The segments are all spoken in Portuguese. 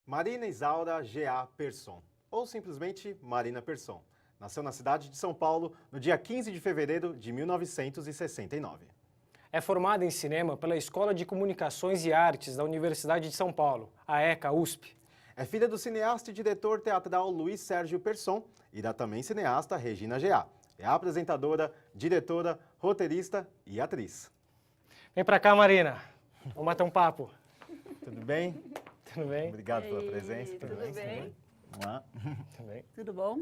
Marina Isaura G.A. Persson, ou simplesmente Marina Persson, nasceu na cidade de São Paulo no dia 15 de fevereiro de 1969. É formada em cinema pela Escola de Comunicações e Artes da Universidade de São Paulo, a ECA-USP. É filha do cineasta e diretor teatral Luiz Sérgio Persson e da também cineasta Regina G.A. É apresentadora, diretora, roteirista e atriz. Vem pra cá, Marina. Vamos bater um papo. Tudo bem? Tudo bem? Obrigado pela presença. Tudo bem? Vamos lá. Tudo bem. Tudo bom?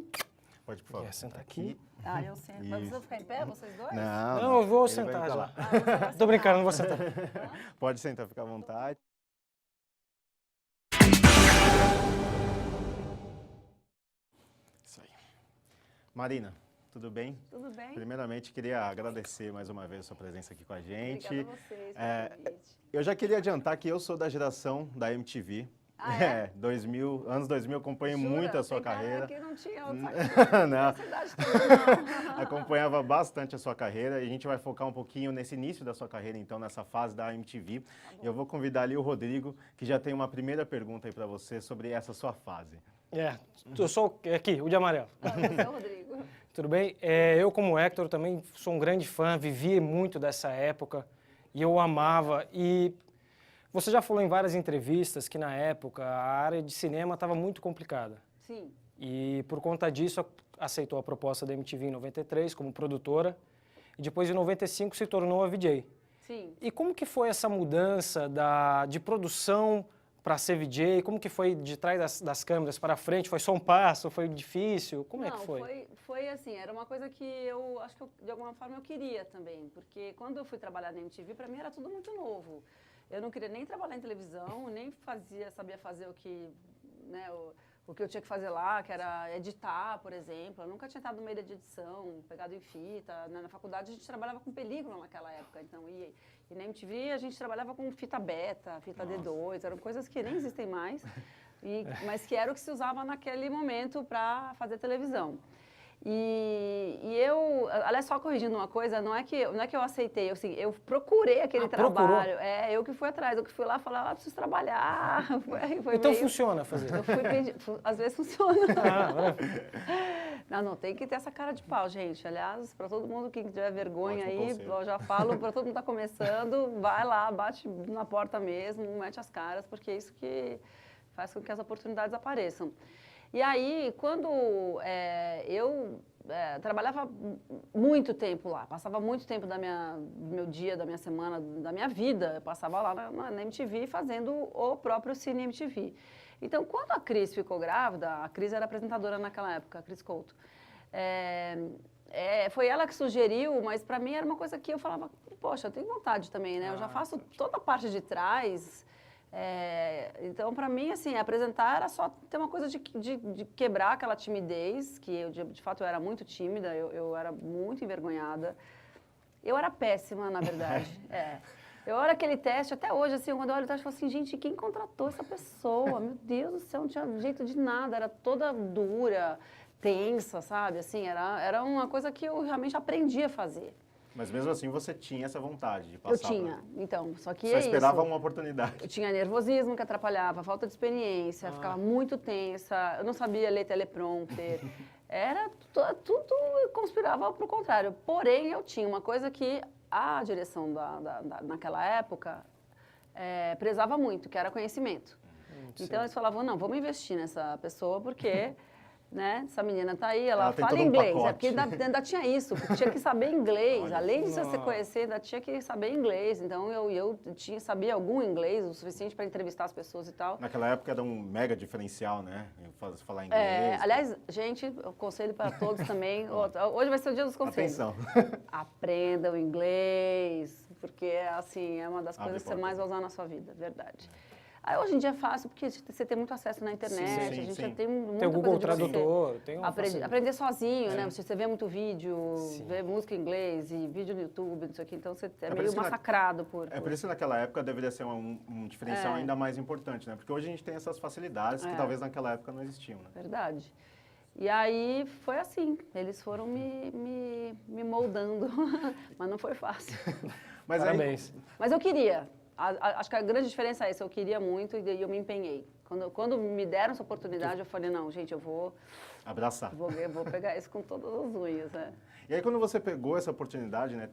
Pode, por favor. Quer sentar aqui? Ah, eu sento. Mas precisa ficar em pé, vocês dois? Não, eu vou ele vai sentar pra já. lá. Ah, você vai Tô brincando, não vou sentar. sentar. Pode sentar, fica à vontade. Isso aí. Marina, tudo bem? Tudo bem? Primeiramente, queria agradecer mais uma vez a sua presença aqui com a gente. Obrigada a vocês pelo convite. Eu já queria adiantar que eu sou da geração da MTV. Ah, é? 2000, anos 2000, acompanho Jura? muito a sua Tem cara carreira. que não tinha Não. essa idade toda, não. Acompanhava bastante a sua carreira e a gente vai focar um pouquinho nesse início da sua carreira, então, nessa fase da MTV. E eu vou convidar ali o Rodrigo, que já tem uma primeira pergunta aí para você sobre essa sua fase. Eu sou aqui, o de amarelo. Você é o Rodrigo. Tudo bem? Eu, como Hector, também sou um grande fã, vivi muito dessa época e eu amava. E você já falou em várias entrevistas que, na época, a área de cinema estava muito complicada. Sim. E, por conta disso, aceitou a proposta da MTV em 93 como produtora e depois, em 95, se tornou a VJ. Sim. E como que foi essa mudança de produção para ser VJ? Como que foi de trás das câmeras para frente? Foi só um passo? Foi difícil? Como é que foi? Foi assim, era uma coisa que eu acho que de alguma forma eu queria também, porque quando eu fui trabalhar na MTV, para mim era tudo muito novo. Eu não queria nem trabalhar em televisão, nem sabia fazer o que, né, o que eu tinha que fazer lá, que era editar, por exemplo. Eu nunca tinha estado no meio de edição, pegado em fita. Na faculdade a gente trabalhava com película naquela época, então, e na MTV a gente trabalhava com fita beta, fita D2, eram coisas que nem existem mais, mas que era o que se usava naquele momento para fazer televisão. E eu, aliás, só corrigindo uma coisa, não é que eu aceitei, eu procurei aquele trabalho. Procurou? Eu que fui atrás, eu que fui lá falar, preciso trabalhar. Foi Então meio... funciona fazer? Eu fui pedir, às vezes funciona. Ah, Não, tem que ter essa cara de pau, gente. Aliás, para todo mundo que tiver vergonha Ótimo aí, conselho. eu já falo, para todo mundo que está começando, vai lá, bate na porta mesmo, mete as caras, porque é isso que faz com que as oportunidades apareçam. E aí, quando eu trabalhava muito tempo lá, passava muito tempo do meu dia, da minha semana, da minha vida, eu passava lá na MTV fazendo o próprio Cine MTV. Então, quando a Cris ficou grávida, a Cris era apresentadora naquela época, a Cris Couto, foi ela que sugeriu, mas para mim era uma coisa que eu falava, poxa, eu tenho vontade também, né? Eu já faço toda a parte de trás. Então, para mim, assim, apresentar era só ter uma coisa de quebrar aquela timidez, que eu, de fato, eu era muito tímida, eu era muito envergonhada. Eu era péssima, na verdade. Eu era aquele teste, até hoje, assim, quando eu olho o teste, eu falo assim, gente, quem contratou essa pessoa? Meu Deus do céu, não tinha jeito de nada, era toda dura, tensa, sabe? Assim, era uma coisa que eu realmente aprendi a fazer. Mas mesmo assim você tinha essa vontade de passar. Eu tinha, então, só que Só esperava isso. uma oportunidade. Eu tinha nervosismo que atrapalhava, falta de experiência, ficava muito tensa, eu não sabia ler teleprompter. Tudo conspirava para o contrário. Porém, eu tinha uma coisa que a direção naquela época prezava muito, que era conhecimento. Então, eles falavam, não, vamos investir nessa pessoa, porque... Né? Essa menina tá aí, ela tem fala todo um inglês, pacote. porque ainda tinha isso, tinha que saber inglês, Olha, além de você conhecer, ainda tinha que saber inglês, então eu sabia algum inglês, o suficiente para entrevistar as pessoas e tal. Naquela época era um mega diferencial, né? Falar inglês. Aliás, gente, conselho para todos também, hoje vai ser o dia dos conselhos. Atenção. Aprenda o inglês, porque assim, é uma das coisas que você portas. mais vai usar na sua vida, verdade. Aí, hoje em dia é fácil, porque você tem muito acesso na internet, Sim, a gente sim. já tem muita tem o Google coisa de você Tradutor, tem uma aprender sozinho, né? Você vê muito vídeo, vê música em inglês e vídeo no YouTube, não sei o quê, então você é meio massacrado por... É por isso que naquela época deveria ser um diferencial ainda mais importante, né? Porque hoje a gente tem essas facilidades que talvez naquela época não existiam, né? Verdade. E aí foi assim, eles foram me moldando, mas não foi fácil. Mas Parabéns. Mas eu queria. Acho que a grande diferença é essa, eu queria muito e eu me empenhei. Quando me deram essa oportunidade, eu falei, não, gente, eu vou Abraçar. vou pegar isso com todas as unhas, né? E aí quando você pegou essa oportunidade, né,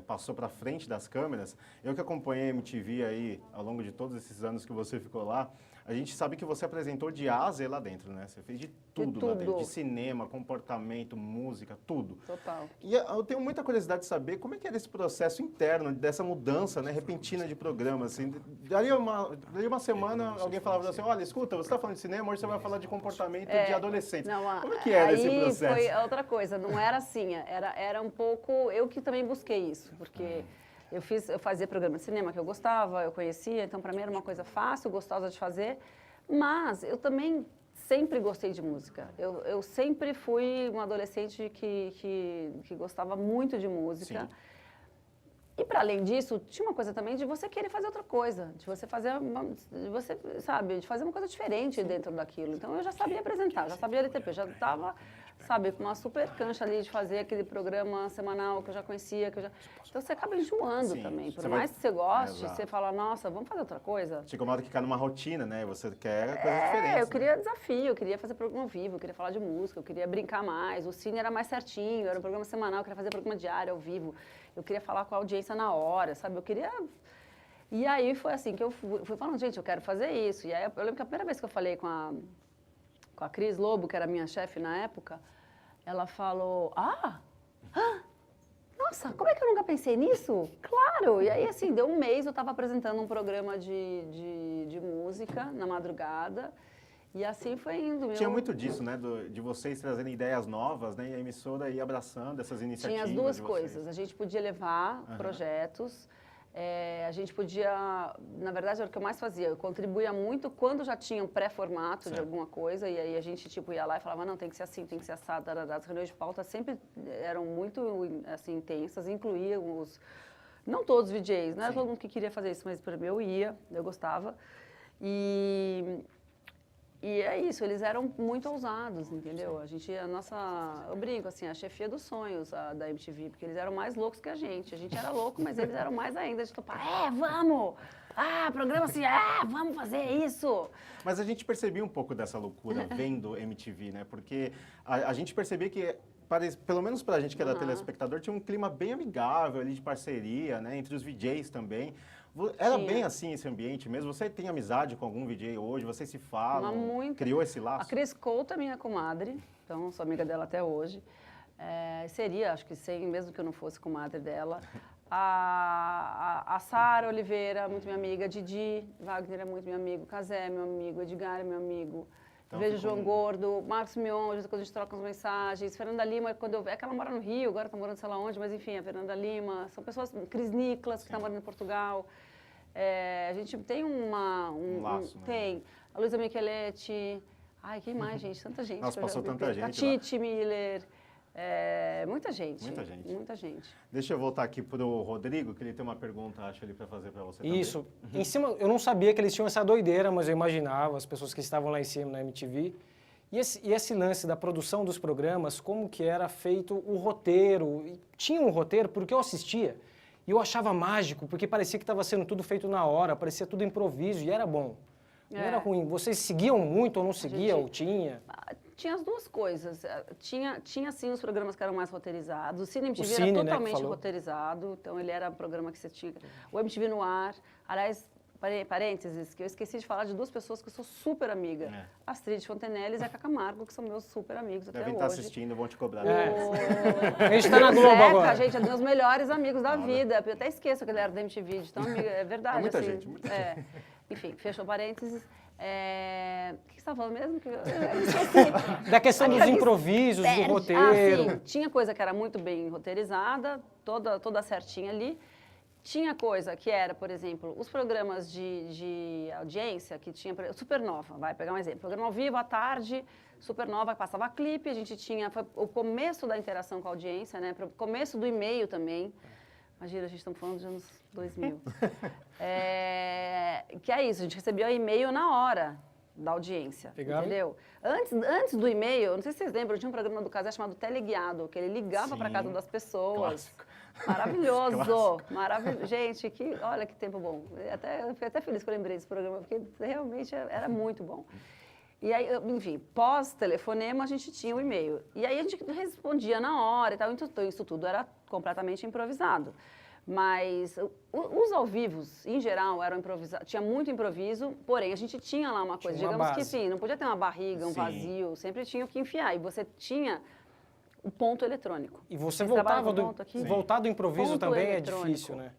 passou para frente das câmeras, eu que acompanhei a MTV aí ao longo de todos esses anos que você ficou lá, a gente sabe que você apresentou de A a Z lá dentro, né? Você fez de tudo lá dentro, de cinema, comportamento, música, tudo. Total. E eu tenho muita curiosidade de saber como é que era esse processo interno, dessa mudança, né, repentina de programa, assim. Daí uma semana alguém falava assim, olha, escuta, você está falando de cinema, hoje você vai falar de comportamento de adolescentes. Não, Como é que era esse aí processo? foi outra coisa, não era assim, era um pouco, eu que também busquei isso, porque eu fazia programa de cinema que eu gostava, eu conhecia, então para mim era uma coisa fácil, gostosa de fazer, mas eu também sempre gostei de música. Eu sempre fui uma adolescente que gostava muito de música. Sim. E para além disso, tinha uma coisa também de você querer fazer outra coisa, de você fazer de fazer uma coisa diferente dentro daquilo. Então eu já sabia apresentar, já sabia LTP, já estava, sabe, com uma super cancha ali de fazer aquele programa semanal que eu já conhecia, então você acaba enjoando Sim, também. Por você mais que você goste, Exato. você fala, nossa, vamos fazer outra coisa. Chega uma hora que cai numa rotina, né? Você quer coisa diferente. Eu queria desafio, eu queria fazer programa ao vivo, eu queria falar de música, eu queria brincar mais. O Cine era mais certinho, era um programa semanal, eu queria fazer programa diário, ao vivo. Eu queria falar com a audiência na hora, sabe? Eu queria... E aí foi assim que eu fui falando, gente, eu quero fazer isso. E aí eu lembro que a primeira vez que eu falei com a Cris Lobo, que era minha chefe na época, ela falou, nossa, como é que eu nunca pensei nisso? Claro! E aí, assim, deu um mês, eu estava apresentando um programa de música na madrugada. E assim foi indo. Tinha muito disso, né? De vocês trazerem ideias novas, né? E a emissora ia abraçando essas iniciativas. Tinha as duas de vocês. coisas. A gente podia levar projetos, a gente podia... Na verdade, era o que eu mais fazia. Eu contribuía muito quando já tinha um pré-formato de alguma coisa. E aí a gente tipo, ia lá e falava, não, tem que ser assim, tem que ser assado. As reuniões de pauta sempre eram muito assim, intensas, incluíam os... Não todos os VJs, não era todo mundo que queria fazer isso, mas por exemplo, eu ia, eu gostava. E é isso, eles eram muito ousados, entendeu? A gente, eu brinco assim, a chefia dos sonhos da MTV, porque eles eram mais loucos que a gente. A gente era louco, mas eles eram mais ainda de topar, vamos! Programa assim, vamos fazer isso! Mas a gente percebia um pouco dessa loucura vendo MTV, né? Porque a gente percebia que, pelo menos pra gente que era telespectador, tinha um clima bem amigável ali de parceria, né? Entre os VJs também. Era bem assim esse ambiente mesmo? Você tem amizade com algum VJ hoje? Vocês se falam? Criou esse laço? A Cris Couto é minha comadre, então sou amiga dela até hoje. Seria, acho que mesmo que eu não fosse comadre dela. A Sara Oliveira, muito minha amiga. Didi Wagner é muito meu amigo. Casé é meu amigo. Edgar é meu amigo. Então, vejo João Gordo, Marcos Mion, quando a gente troca as mensagens. Fernanda Lima, quando é que ela mora no Rio, agora está morando sei lá onde, mas enfim, a Fernanda Lima. São pessoas, Cris Niklas, que está morando em Portugal. A gente tem um laço, tem. A Luísa Micheletti. Ai, quem mais, gente? Tanta gente. Nossa, passou tanta gente. A Titi Miller. Muita gente. Muita gente. Muita gente. Deixa eu voltar aqui para o Rodrigo, que ele tem uma pergunta, acho, ali para fazer para você também. Isso. Em cima, eu não sabia que eles tinham essa doideira, mas eu imaginava as pessoas que estavam lá em cima na MTV. E esse lance da produção dos programas, como que era feito o roteiro. E tinha um roteiro, porque eu assistia, e eu achava mágico, porque parecia que estava sendo tudo feito na hora, parecia tudo improviso, e era bom. Não era ruim. Vocês seguiam muito ou não seguiam, ou tinha? Tinha as duas coisas. Tinha sim, os programas que eram mais roteirizados. O Cine MTV Cine, era totalmente né, roteirizado, então ele era um programa que você tinha... O MTV no ar. Aliás, parênteses, que eu esqueci de falar de duas pessoas que eu sou super amiga. Astrid Fontenelles e a Cacá Camargo, que são meus super amigos até hoje. Devem estar assistindo, vão te cobrar. A gente está na Globo agora. Gente, é dos meus melhores amigos da vida. Eu até esqueço que ele era da MTV, de tão amiga. É verdade. Muita assim, gente, muita gente. Enfim, fechou parênteses. O que você estava falando mesmo? Eu esqueci. Da questão dos improvisos, do roteiro. Sim. Tinha coisa que era muito bem roteirizada, toda certinha ali. Tinha coisa que era, por exemplo, os programas de audiência, que tinha... Supernova, vai pegar um exemplo. Programa ao vivo, à tarde, Supernova, passava clipe, a gente tinha... Foi o começo da interação com a audiência, né? O começo do e-mail também. Imagina, a gente está falando dos anos 2000. Que é isso, a gente recebia o e-mail na hora. da audiência, Legal. entendeu? Antes do e-mail, não sei se vocês lembram, tinha um programa do Casé chamado Teleguiado, que ele ligava para casa das pessoas. Clássico. Maravilhoso, Clássico. maravilhoso. Gente, olha que tempo bom. Eu fiquei até feliz que eu lembrei desse programa, porque realmente era muito bom. E aí, enfim, pós-telefonema, a gente tinha o e-mail. E aí a gente respondia na hora e tal, então isso tudo era completamente improvisado. Mas os ao vivos, em geral, eram improvisados. Tinha muito improviso, porém a gente tinha lá uma coisa, Tinha uma digamos que base. sim, não podia ter uma barriga, um Sim. vazio, sempre tinha o que enfiar. E você tinha o ponto eletrônico. E você Vocês trabalham voltava com ponto aqui? voltar do improviso Ponto também eletrônico. é difícil, né?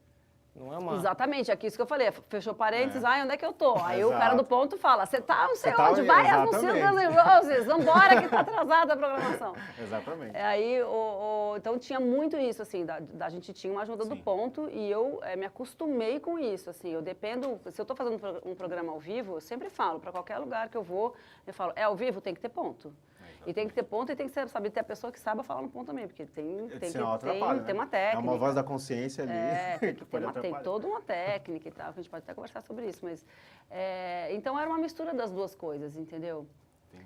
Não é uma... Exatamente, aqui isso que eu falei, fechou parênteses, ai, onde é que eu tô? Aí o Exato. cara do ponto fala, você tá não sei Você tá onde, vai exatamente. anunciando as Roses, vambora que tá atrasada a programação. Exatamente. Aí, então tinha muito isso, assim, da gente tinha uma ajuda do Sim. ponto e eu me acostumei com isso, assim, eu dependo, se eu tô fazendo um programa ao vivo, eu sempre falo, para qualquer lugar que eu vou, eu falo, é ao vivo, tem que ter ponto. E tem que ter ponto e tem que saber ter a pessoa que saiba falar no ponto também, porque tem uma técnica. É uma voz da consciência ali. Tem, que pode tem atrapalhar. toda uma técnica e tal, que a gente pode até conversar sobre isso, mas... então era uma mistura das duas coisas, entendeu?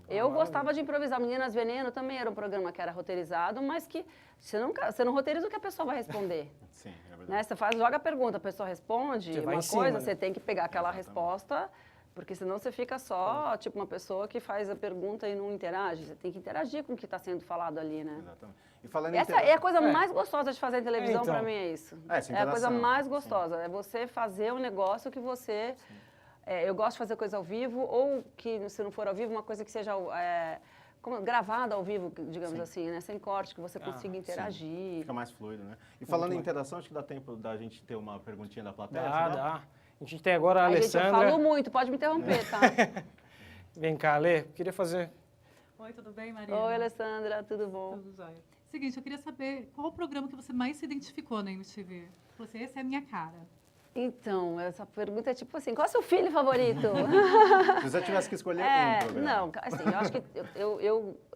Eu gostava de improvisar. Meninas Veneno também era um programa que era roteirizado, mas que você não roteiriza o que a pessoa vai responder. Sim, é verdade. Né? Você joga a pergunta, a pessoa responde Você vai uma em cima, coisa, né? você tem que pegar aquela Exatamente. resposta, porque senão você fica só, tipo, uma pessoa que faz a pergunta e não interage. Você tem que interagir com o que está sendo falado ali, né? Exatamente. E falando Essa em é a coisa mais gostosa de fazer em televisão, então. pra mim, é isso. Essa É a coisa interação, mais sim. gostosa. É você fazer um negócio que você... eu gosto de fazer coisa ao vivo, ou que, se não for ao vivo, uma coisa que seja gravada ao vivo, digamos Sim. assim, né? Sem corte, que você consiga interagir. Fica mais fluido, né? E falando em bom. interação, acho que dá tempo da gente ter uma perguntinha da plateia. Dá. A gente tem agora a Aí, gente, eu Alessandra. falo muito, pode me interromper, tá? Vem cá, Alê. Queria fazer... Oi, tudo bem, Marina? Oi, Alessandra, tudo bom? Tudo jóia. Seguinte, eu queria saber qual o programa que você mais se identificou na MTV? Você, esse é a minha cara. Então, essa pergunta é tipo assim, qual é o seu filho favorito? Se você tivesse que escolher um programa. Não, assim, eu acho que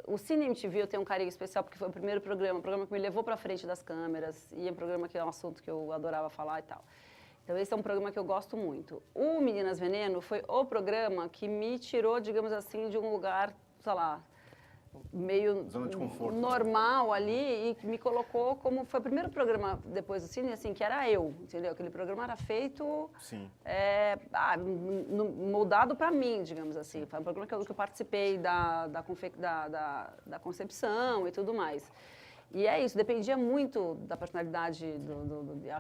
o Cine MTV eu tenho um carinho especial porque foi o primeiro programa, um programa que me levou para frente das câmeras e é um programa que é um assunto que eu adorava falar e tal. Então, esse é um programa que eu gosto muito. O Meninas Veneno foi o programa que me tirou, digamos assim, de um lugar, sei lá, meio Zona de conforto. normal ali e me colocou como... Foi o primeiro programa depois do Cine, assim, que era eu, entendeu? Aquele programa era feito... Sim. moldado para mim, digamos assim. Foi um programa que eu participei da concepção e tudo mais. E é isso, dependia muito da personalidade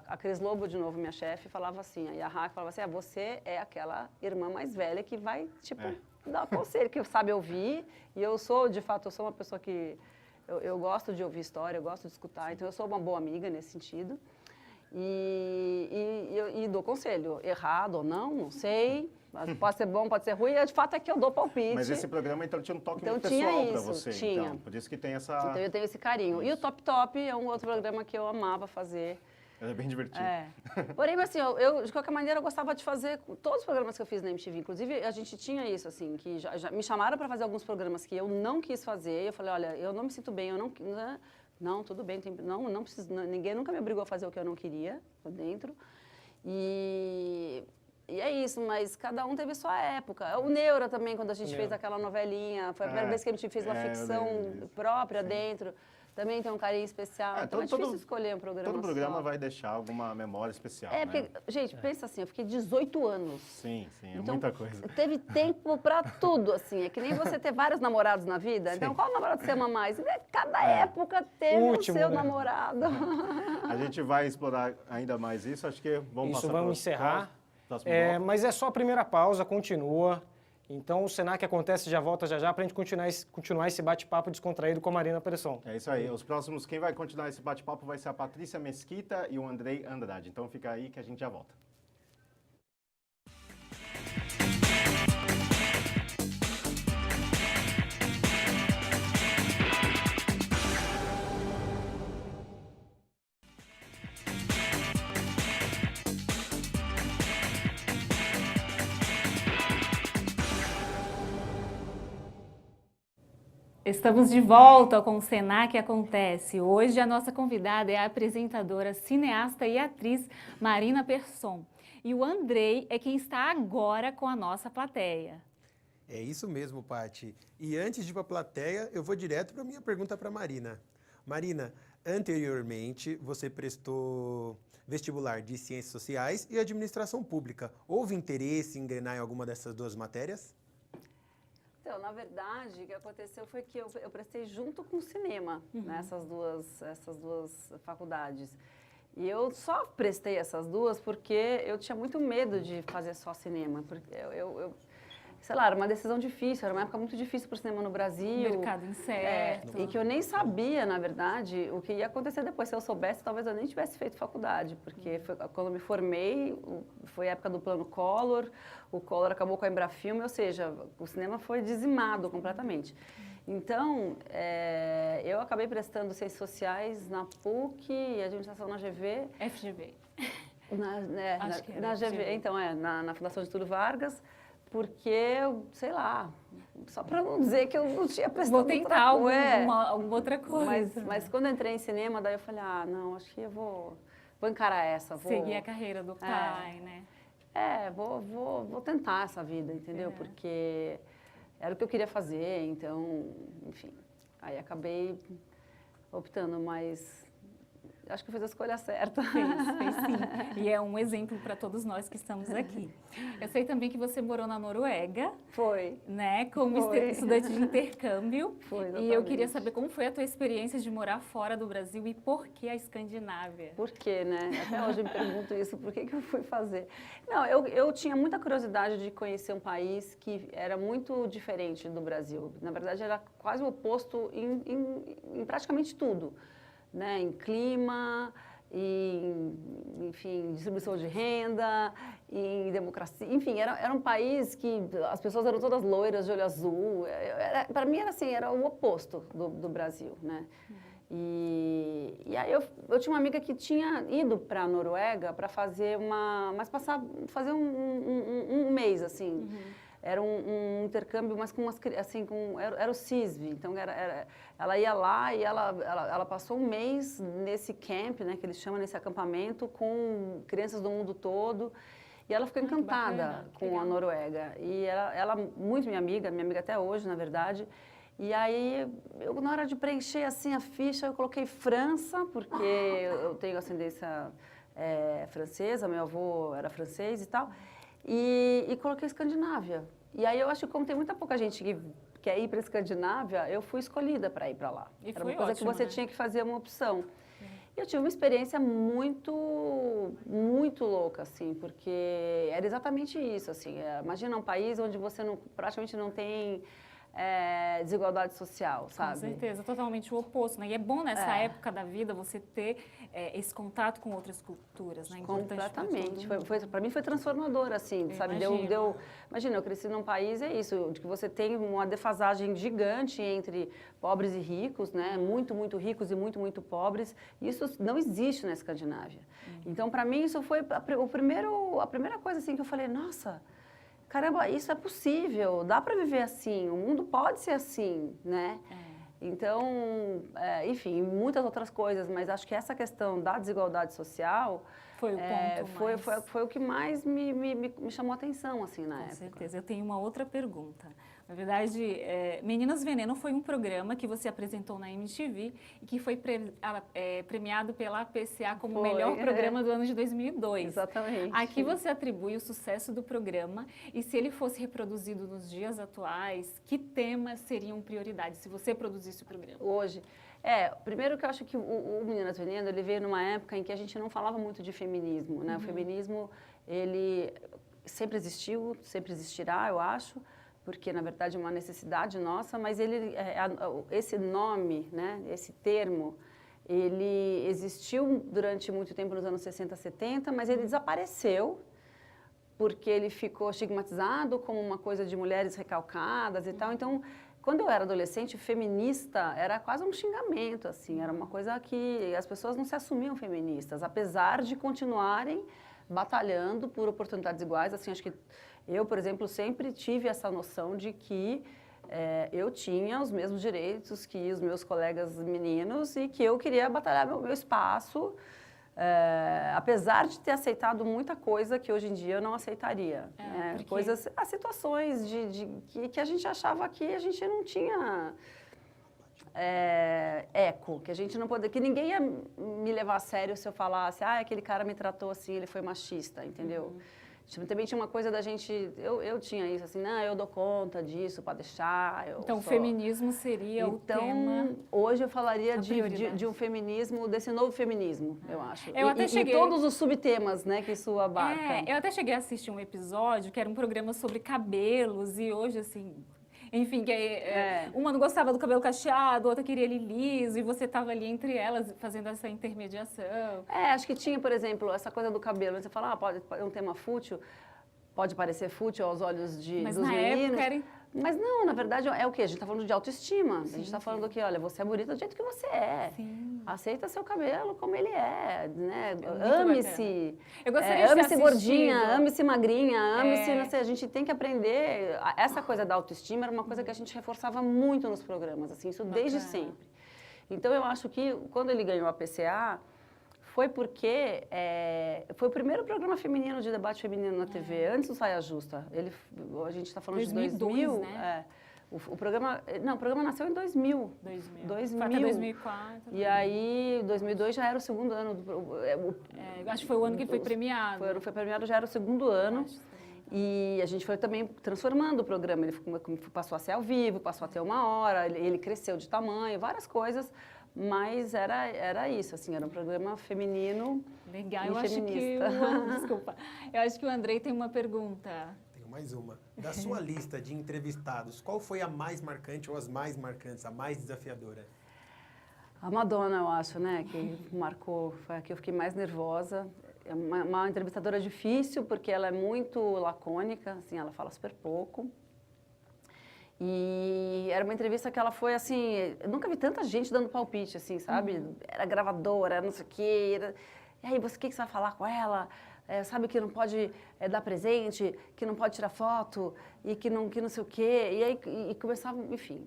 a Cris Lobo, de novo, minha chefe, falava assim, a Yahá falava assim, você é aquela irmã mais velha que vai, tipo, dar conselho, que sabe ouvir. E eu sou, de fato, eu sou uma pessoa que... Eu gosto de ouvir história, eu gosto de escutar, então eu sou uma boa amiga nesse sentido. E dou conselho, errado ou não sei. Pode ser bom, pode ser ruim, de fato é que eu dou palpite. Mas esse programa, então, tinha um toque Então, muito tinha pessoal para isso, você. tinha. Então, por isso que tem essa... Então eu tenho esse carinho. E o Top Top é um outro programa que eu amava fazer. É bem divertido. Porém, assim, de qualquer maneira, eu gostava de fazer todos os programas que eu fiz na MTV. Inclusive, a gente tinha isso, assim, que já me chamaram para fazer alguns programas que eu não quis fazer. E eu falei, olha, eu não me sinto bem, eu não... Não, tudo bem, não preciso, ninguém nunca me obrigou a fazer o que eu não queria, lá dentro. E é isso, mas cada um teve sua época. O Neura também, quando a gente fez aquela novelinha, foi a primeira vez que a gente fez uma ficção própria dentro. Também tem um carinho especial. Então é difícil escolher um programa Todo programa só. vai deixar alguma memória especial, porque, gente, pensa assim, eu fiquei 18 anos. Sim, é Então, muita coisa. Teve tempo pra tudo, assim. É que nem você ter vários namorados na vida. Então, qual namorado você ama mais? E cada época teve o seu namorado. A gente vai explorar ainda mais isso. Acho que vamos passar vamos encerrar. Próximo bloco. Mas é só a primeira pausa, continua. Então, o Senac Acontece já volta já para a gente continuar esse bate-papo descontraído com a Marina Persson. É isso aí. Os próximos, quem vai continuar esse bate-papo vai ser a Patrícia Mesquita e o Andrei Andrade. Então, fica aí que a gente já volta. Estamos de volta com o Senac Acontece. Hoje a nossa convidada é a apresentadora, cineasta e atriz Marina Persson. E o Andrei é quem está agora com a nossa plateia. É isso mesmo, Paty. E antes de ir para a plateia, eu vou direto para a minha pergunta para Marina. Marina, anteriormente você prestou vestibular de Ciências Sociais e Administração Pública. Houve interesse em engrenar em alguma dessas duas matérias? Então, na verdade, o que aconteceu foi que eu prestei junto com o cinema, né, essas duas faculdades. E eu só prestei essas duas porque eu tinha muito medo de fazer só cinema. Porque sei lá, era uma decisão difícil, era uma época muito difícil para o cinema no Brasil. Mercado incerto. E que eu nem sabia, na verdade, o que ia acontecer depois. Se eu soubesse, talvez eu nem tivesse feito faculdade, porque quando eu me formei, foi a época do Plano Collor, o Collor acabou com a Embrafilme, ou seja, o cinema foi dizimado completamente. Então, eu acabei prestando Ciências Sociais na PUC e Administração na GV. FGV. Na FGV. GV, então, na Fundação Getúlio Vargas, porque, sei lá, só para não dizer que eu não tinha prestado Vou tentar alguma outra coisa. Mas quando eu entrei em cinema, daí eu falei, não, acho que eu vou encarar essa. Seguir a carreira do pai, né? Vou tentar essa vida, entendeu? Porque era o que eu queria fazer, então, enfim. Aí acabei optando, mas acho que eu fiz a escolha certa. Fez sim. E é um exemplo para todos nós que estamos aqui. Eu sei também que você morou na Noruega. Foi. Né? Como estudante de intercâmbio. Foi, e eu queria saber como foi a tua experiência de morar fora do Brasil e por que a Escandinávia? Por quê, né? Até hoje eu me pergunto isso, por que eu fui fazer? Não, eu tinha muita curiosidade de conhecer um país que era muito diferente do Brasil. Na verdade, era quase o oposto em praticamente tudo. Né, em clima, enfim, distribuição de renda, em democracia, enfim, era um país que as pessoas eram todas loiras, de olho azul. Para mim era assim, era o oposto do Brasil, né? E aí eu tinha uma amiga que tinha ido para a Noruega para fazer fazer um mês assim. Era um intercâmbio, mas era o CISV, então ela ia lá e ela passou um mês nesse camp, né, que eles chamam, nesse acampamento, com crianças do mundo todo, e ela ficou encantada com a Noruega. E ela muito minha amiga até hoje, na verdade. E aí, na hora de preencher assim a ficha, eu coloquei França, porque eu tenho ascendência francesa, meu avô era francês e tal. E coloquei Escandinávia. E aí eu acho que como tem muita pouca gente que quer ir para a Escandinávia, eu fui escolhida para ir para lá. Era uma coisa que você tinha que fazer uma opção. E eu tive uma experiência muito, muito louca, assim, porque era exatamente isso, assim. Imagina um país onde você praticamente não tem desigualdade social, sabe? Com certeza, totalmente o oposto, né? E é bom nessa época da vida você ter esse contato com outras culturas, né? Completamente. Para mim foi transformador, assim, sabe? Imagina, eu cresci num país, de que você tem uma defasagem gigante entre pobres e ricos, né? Muito, muito ricos e muito, muito pobres. Isso não existe na Escandinávia. Então, para mim, isso foi a primeira coisa, assim, que eu falei, nossa, caramba, isso é possível, dá para viver assim, o mundo pode ser assim, né? Então, enfim, muitas outras coisas, mas acho que essa questão da desigualdade social foi o ponto foi o que mais me chamou a atenção, assim, na época. Com certeza. Eu tenho uma outra pergunta. Na verdade, Meninas Veneno foi um programa que você apresentou na MTV e que foi premiado pela APCA como o melhor programa do ano de 2002. Exatamente. Aqui você atribui o sucesso do programa e se ele fosse reproduzido nos dias atuais, que temas seriam prioridade se você produzisse o programa? Hoje, primeiro que eu acho que o Meninas Veneno, ele veio numa época em que a gente não falava muito de feminismo, né? O feminismo, ele sempre existiu, sempre existirá, eu acho, porque, na verdade, é uma necessidade nossa, mas esse nome, né, esse termo, ele existiu durante muito tempo nos anos 60, 70, mas ele desapareceu porque ele ficou estigmatizado como uma coisa de mulheres recalcadas e tal. Então, quando eu era adolescente, feminista era quase um xingamento, assim, era uma coisa que as pessoas não se assumiam feministas, apesar de continuarem batalhando por oportunidades iguais. Assim, acho que eu, por exemplo, sempre tive essa noção de que eu tinha os mesmos direitos que os meus colegas meninos e que eu queria batalhar meu espaço apesar de ter aceitado muita coisa que hoje em dia eu não aceitaria. Porque... Coisas, situações que a gente achava que a gente não tinha eco, que a gente não poderia, que ninguém ia me levar a sério se eu falasse, aquele cara me tratou assim, ele foi machista, entendeu? Também tinha uma coisa da gente, eu tinha isso, assim, não, eu dou conta disso, pode deixar. Então, o feminismo seria o tema. Hoje eu falaria de um feminismo, desse novo feminismo, eu acho. Eu até cheguei... E todos os subtemas, né, que isso abarca. Eu até cheguei a assistir um episódio que era um programa sobre cabelos e hoje, assim... Enfim, uma não gostava do cabelo cacheado, outra queria ele liso, e você estava ali entre elas fazendo essa intermediação. Acho que tinha, por exemplo, essa coisa do cabelo. Você fala, pode é um tema fútil, pode parecer fútil aos olhos dos meninos. Mas na época era... Mas não, na verdade é o quê? A gente está falando de autoestima. A gente está falando que, olha, você é bonita do jeito que você é. Sim. Aceita seu cabelo como ele é, né? Ame-se. Eu gostaria de ame-se gordinha, ame-se magrinha, ame-se, não sei, a gente tem que aprender. Essa coisa da autoestima era uma coisa que a gente reforçava muito nos programas, assim, isso desde sempre. Então eu acho que quando ele ganhou a PCA, foi porque foi o primeiro programa feminino de debate feminino na TV, antes do Saia Justa. A gente está falando 2002, de 2000, né? O programa nasceu em 2000. 2000. Foi até 2004. E aí, 2002 já era o segundo ano. Acho que foi o ano que ele foi premiado. Foi premiado, já era o segundo ano. E a gente foi também transformando o programa. Ele passou a ser ao vivo, passou a ter 1 hora, ele cresceu de tamanho, várias coisas. Mas era isso, assim, era um programa feminino. Legal, eu feminista. Desculpa. Eu acho que o Andrei tem uma pergunta. Tenho mais uma. Da sua lista de entrevistados, qual foi a mais marcante ou as mais marcantes, a mais desafiadora? A Madonna, eu acho, né, que marcou, foi a que eu fiquei mais nervosa. É uma entrevistadora difícil, porque ela é muito lacônica, assim, ela fala super pouco. E era uma entrevista que ela foi, assim, eu nunca vi tanta gente dando palpite, assim, sabe? Era gravadora, não sei o quê. E aí, o que você vai falar com ela? Sabe que não pode dar presente, que não pode tirar foto, e que não sei o quê. E aí, começava, enfim,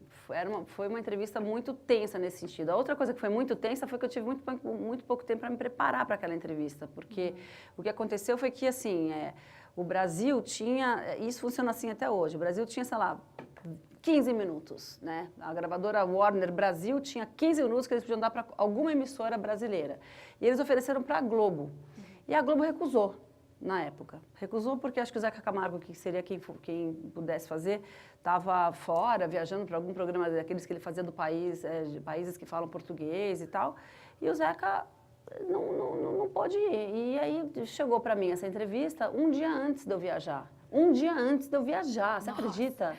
foi uma entrevista muito tensa nesse sentido. A outra coisa que foi muito tensa foi que eu tive muito pouco tempo para me preparar para aquela entrevista, porque o que aconteceu foi que, assim, o Brasil tinha, isso funciona assim até hoje, o Brasil tinha, sei lá, 15 minutos, né? A gravadora Warner Brasil tinha 15 minutos que eles podiam dar para alguma emissora brasileira. E eles ofereceram para a Globo. E a Globo recusou, na época. Recusou porque acho que o Zeca Camargo, que seria quem pudesse fazer, estava fora, viajando para algum programa daqueles que ele fazia do país, de países que falam português e tal. E o Zeca não pôde ir. E aí chegou para mim essa entrevista um dia antes de eu viajar. Um dia antes de eu viajar, você acredita?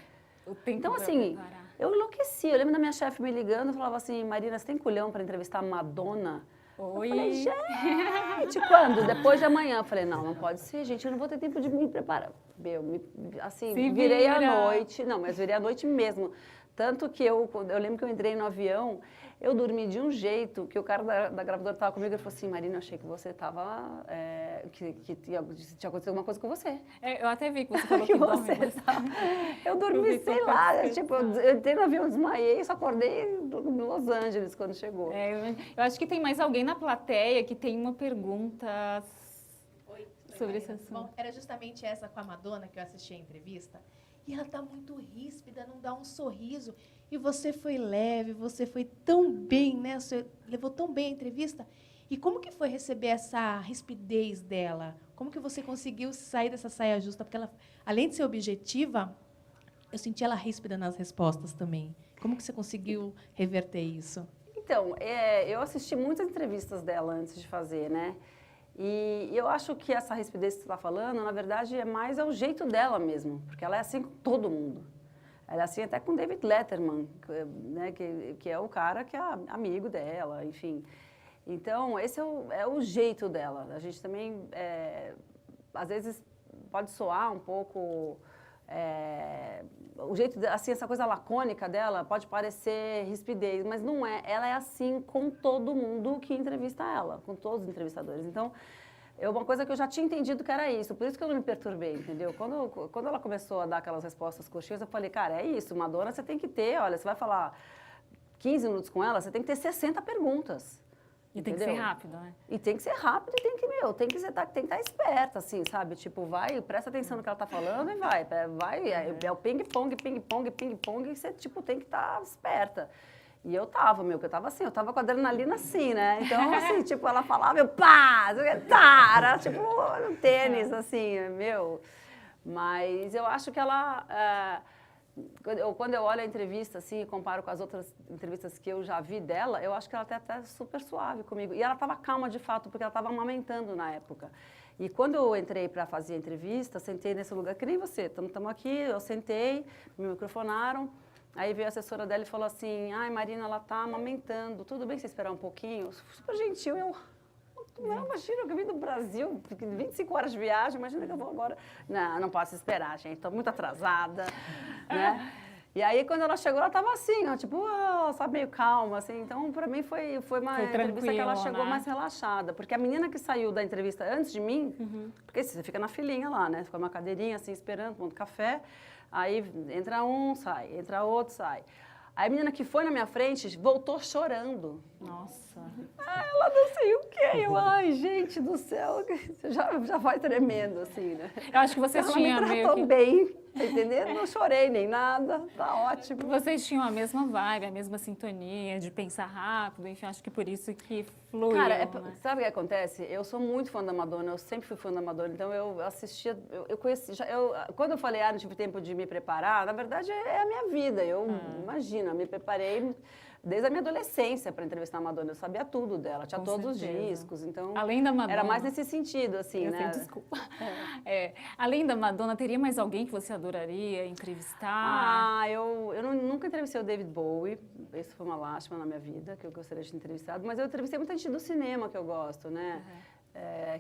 Então, assim, eu enlouqueci. Eu lembro da minha chefe me ligando e falava assim, Marina, você tem culhão para entrevistar a Madonna? Oi. Eu falei, gente, quando? Depois de amanhã. Eu falei, não pode ser, gente, eu não vou ter tempo de me preparar. Virei à noite. Não, mas virei à noite mesmo. Tanto que eu lembro que eu entrei no avião, eu dormi de um jeito, que o cara da gravadora estava comigo e falou assim, Marina, eu achei que você estava, que tinha acontecido alguma coisa com você. Eu até vi que você falou que dorme. Eu dormi, sei lá, tipo, eu entrei no avião, desmaiei, só acordei em Los Angeles quando chegou. Eu acho que tem mais alguém na plateia que tem uma pergunta sobre esse assunto. Bom, era justamente essa com a Madonna que eu assisti a entrevista. E ela tá muito ríspida, não dá um sorriso. E você foi leve, você foi tão bem, né? Você levou tão bem a entrevista. E como que foi receber essa rispidez dela? Como que você conseguiu sair dessa saia justa? Porque ela, além de ser objetiva, eu senti ela ríspida nas respostas também. Como que você conseguiu reverter isso? Então, eu assisti muitas entrevistas dela antes de fazer, né? E eu acho que essa rispidez que você está falando, na verdade, é mais o jeito dela mesmo, porque ela é assim com todo mundo. Ela é assim até com David Letterman, né, que é o cara que é amigo dela, enfim. Então, esse é o jeito dela. A gente também, às vezes, pode soar um pouco... o jeito, assim, essa coisa lacônica dela pode parecer rispidez, mas não é. Ela é assim com todo mundo que entrevista ela, com todos os entrevistadores. Então, é uma coisa que eu já tinha entendido que era isso, por isso que eu não me perturbei, entendeu? Quando ela começou a dar aquelas respostas coxinhas, eu falei, cara, é isso, Madonna você tem que ter, olha, você vai falar 15 minutos com ela, você tem que ter 60 perguntas. E tem que ser rápido, né? E tem que ser rápido e tem que estar esperta, assim, sabe? Tipo, vai, presta atenção no que ela tá falando e vai. É o ping-pong, ping-pong, ping-pong, e você, tipo, tem que estar esperta. E eu tava com a adrenalina assim, né? Então, assim, tipo, ela falava, eu pá, tá, era tipo um tênis, assim, meu. Mas eu acho que ela... Quando eu olho a entrevista, assim, e comparo com as outras entrevistas que eu já vi dela, eu acho que ela até super suave comigo. E ela estava calma, de fato, porque ela estava amamentando na época. E quando eu entrei para fazer a entrevista, sentei nesse lugar, que nem você, estamos aqui, eu sentei, me microfonaram, aí veio a assessora dela e falou assim, ai, Marina, ela está amamentando, tudo bem você esperar um pouquinho? Super gentil, não, imagina, eu vim do Brasil, 25 horas de viagem, imagina que eu vou agora. Não posso esperar, gente, estou muito atrasada, né? E aí, quando ela chegou, ela estava assim, ó, tipo, sabe, meio calma, assim. Então, para mim, foi uma entrevista que ela chegou mais relaxada. Porque a menina que saiu da entrevista antes de mim, porque você fica na filinha lá, né? Fica uma cadeirinha, assim, esperando, tomando café. Aí, entra um, sai, entra outro, sai. Aí a menina que foi na minha frente voltou chorando. Nossa. Ela não sei o quê. Eu, ai, gente do céu, já vai tremendo, assim, né? Eu acho que vocês tinham ela me meio tratou que... bem, tá entendendo? Não chorei nem nada, tá ótimo. Vocês tinham a mesma vibe, a mesma sintonia de pensar rápido, enfim, acho que por isso que fluiu, Cara, né? sabe o que acontece? Eu sou muito fã da Madonna, eu sempre fui fã da Madonna, então eu assistia, eu conheci, quando eu falei, não tive tempo de me preparar, na verdade é a minha vida, imagina, me preparei desde a minha adolescência para entrevistar a Madonna, eu sabia tudo dela, tinha todos os discos, então... Além da Madonna... Era mais nesse sentido, assim, né? Desculpa. Além da Madonna, teria mais alguém que você adoraria entrevistar? Ah, eu nunca entrevistei o David Bowie, isso foi uma lástima na minha vida, que eu gostaria de ter entrevistado, mas eu entrevistei muita gente do cinema que eu gosto, né?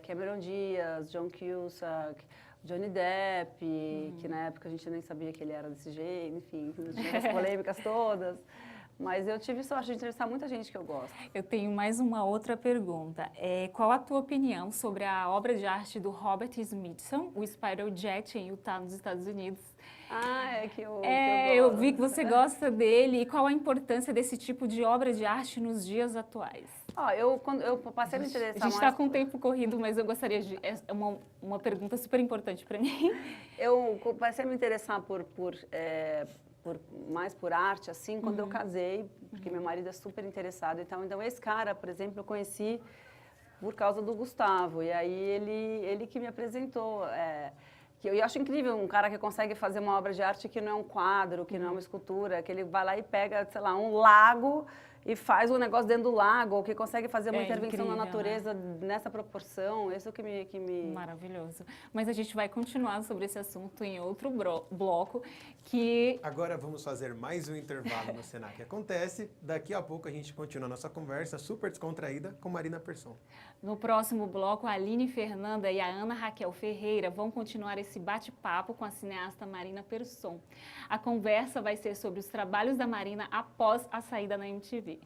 Cameron Diaz, John Cusack, Johnny Depp, que na época a gente nem sabia que ele era desse jeito, enfim, tinha as polêmicas todas. Mas eu tive sorte de entrevistar muita gente que eu gosto. Eu tenho mais uma outra pergunta. Qual a tua opinião sobre a obra de arte do Robert Smithson, o Spiral Jet em Utah, nos Estados Unidos? Que eu eu vi que você gosta dele. E qual a importância desse tipo de obra de arte nos dias atuais? Quando eu passei a me interessar mais... A gente está com o tempo corrido, mas eu gostaria de... É uma pergunta super importante para mim. Eu passei a me interessar mais por arte, assim, quando eu casei, porque meu marido é super interessado. Então, esse cara, por exemplo, eu conheci por causa do Gustavo. E aí, ele que me apresentou. Que eu acho incrível um cara que consegue fazer uma obra de arte que não é um quadro, que não é uma escultura, que ele vai lá e pega, sei lá, um lago e faz um negócio dentro do lago, ou que consegue fazer uma intervenção incrível, na natureza, né? Nessa proporção. Isso que me... Maravilhoso. Mas a gente vai continuar sobre esse assunto em outro bloco, que... Agora vamos fazer mais um intervalo no Senac Acontece. Daqui a pouco a gente continua a nossa conversa super descontraída com Marina Persson. No próximo bloco, a Aline Fernanda e a Ana Raquel Ferreira vão continuar esse bate-papo com a cineasta Marina Persson. A conversa vai ser sobre os trabalhos da Marina após a saída na MTV.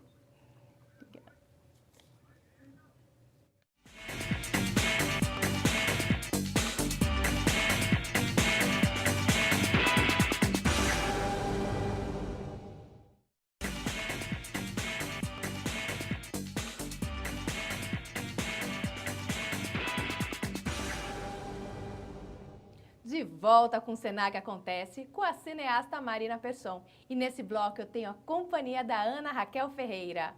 De volta com o Senac Acontece, com a cineasta Marina Persson. E nesse bloco eu tenho a companhia da Ana Raquel Ferreira.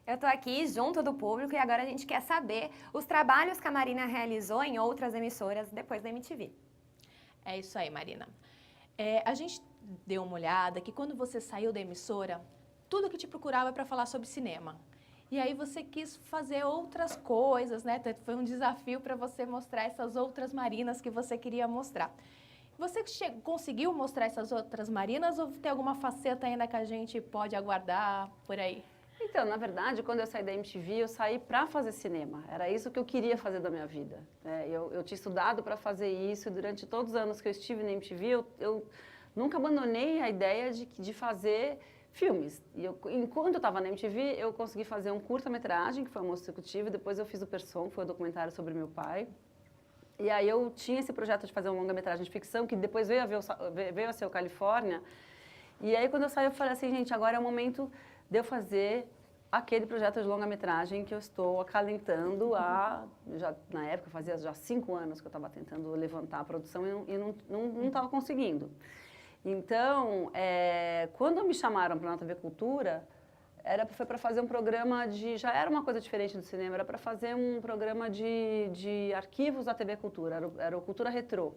Eu tô aqui junto do público e agora a gente quer saber os trabalhos que a Marina realizou em outras emissoras depois da MTV. É isso aí, Marina. A gente deu uma olhada que quando você saiu da emissora, tudo que te procurava é para falar sobre cinema. E aí você quis fazer outras coisas, né? Foi um desafio para você mostrar essas outras Marinas que você queria mostrar. Você conseguiu mostrar essas outras Marinas ou tem alguma faceta ainda que a gente pode aguardar por aí? Então, na verdade, quando eu saí da MTV, eu saí para fazer cinema. Era isso que eu queria fazer da minha vida. Eu tinha estudado para fazer isso e durante todos os anos que eu estive na MTV, eu nunca abandonei a ideia de fazer filmes. E enquanto eu estava na MTV, eu consegui fazer um curta-metragem, que foi o Moço Executivo, e depois eu fiz o Persson, que foi um documentário sobre meu pai. E aí eu tinha esse projeto de fazer uma longa-metragem de ficção, que depois veio a ser o Califórnia. E aí quando eu saí, eu falei assim, gente, agora é o momento de eu fazer aquele projeto de longa-metragem que eu estou acalentando na época, fazia já 5 anos que eu estava tentando levantar a produção e não estava conseguindo. Então, quando me chamaram para a TV Cultura, foi para fazer um programa já era uma coisa diferente do cinema, era para fazer um programa de arquivos da TV Cultura, era o Cultura Retrô.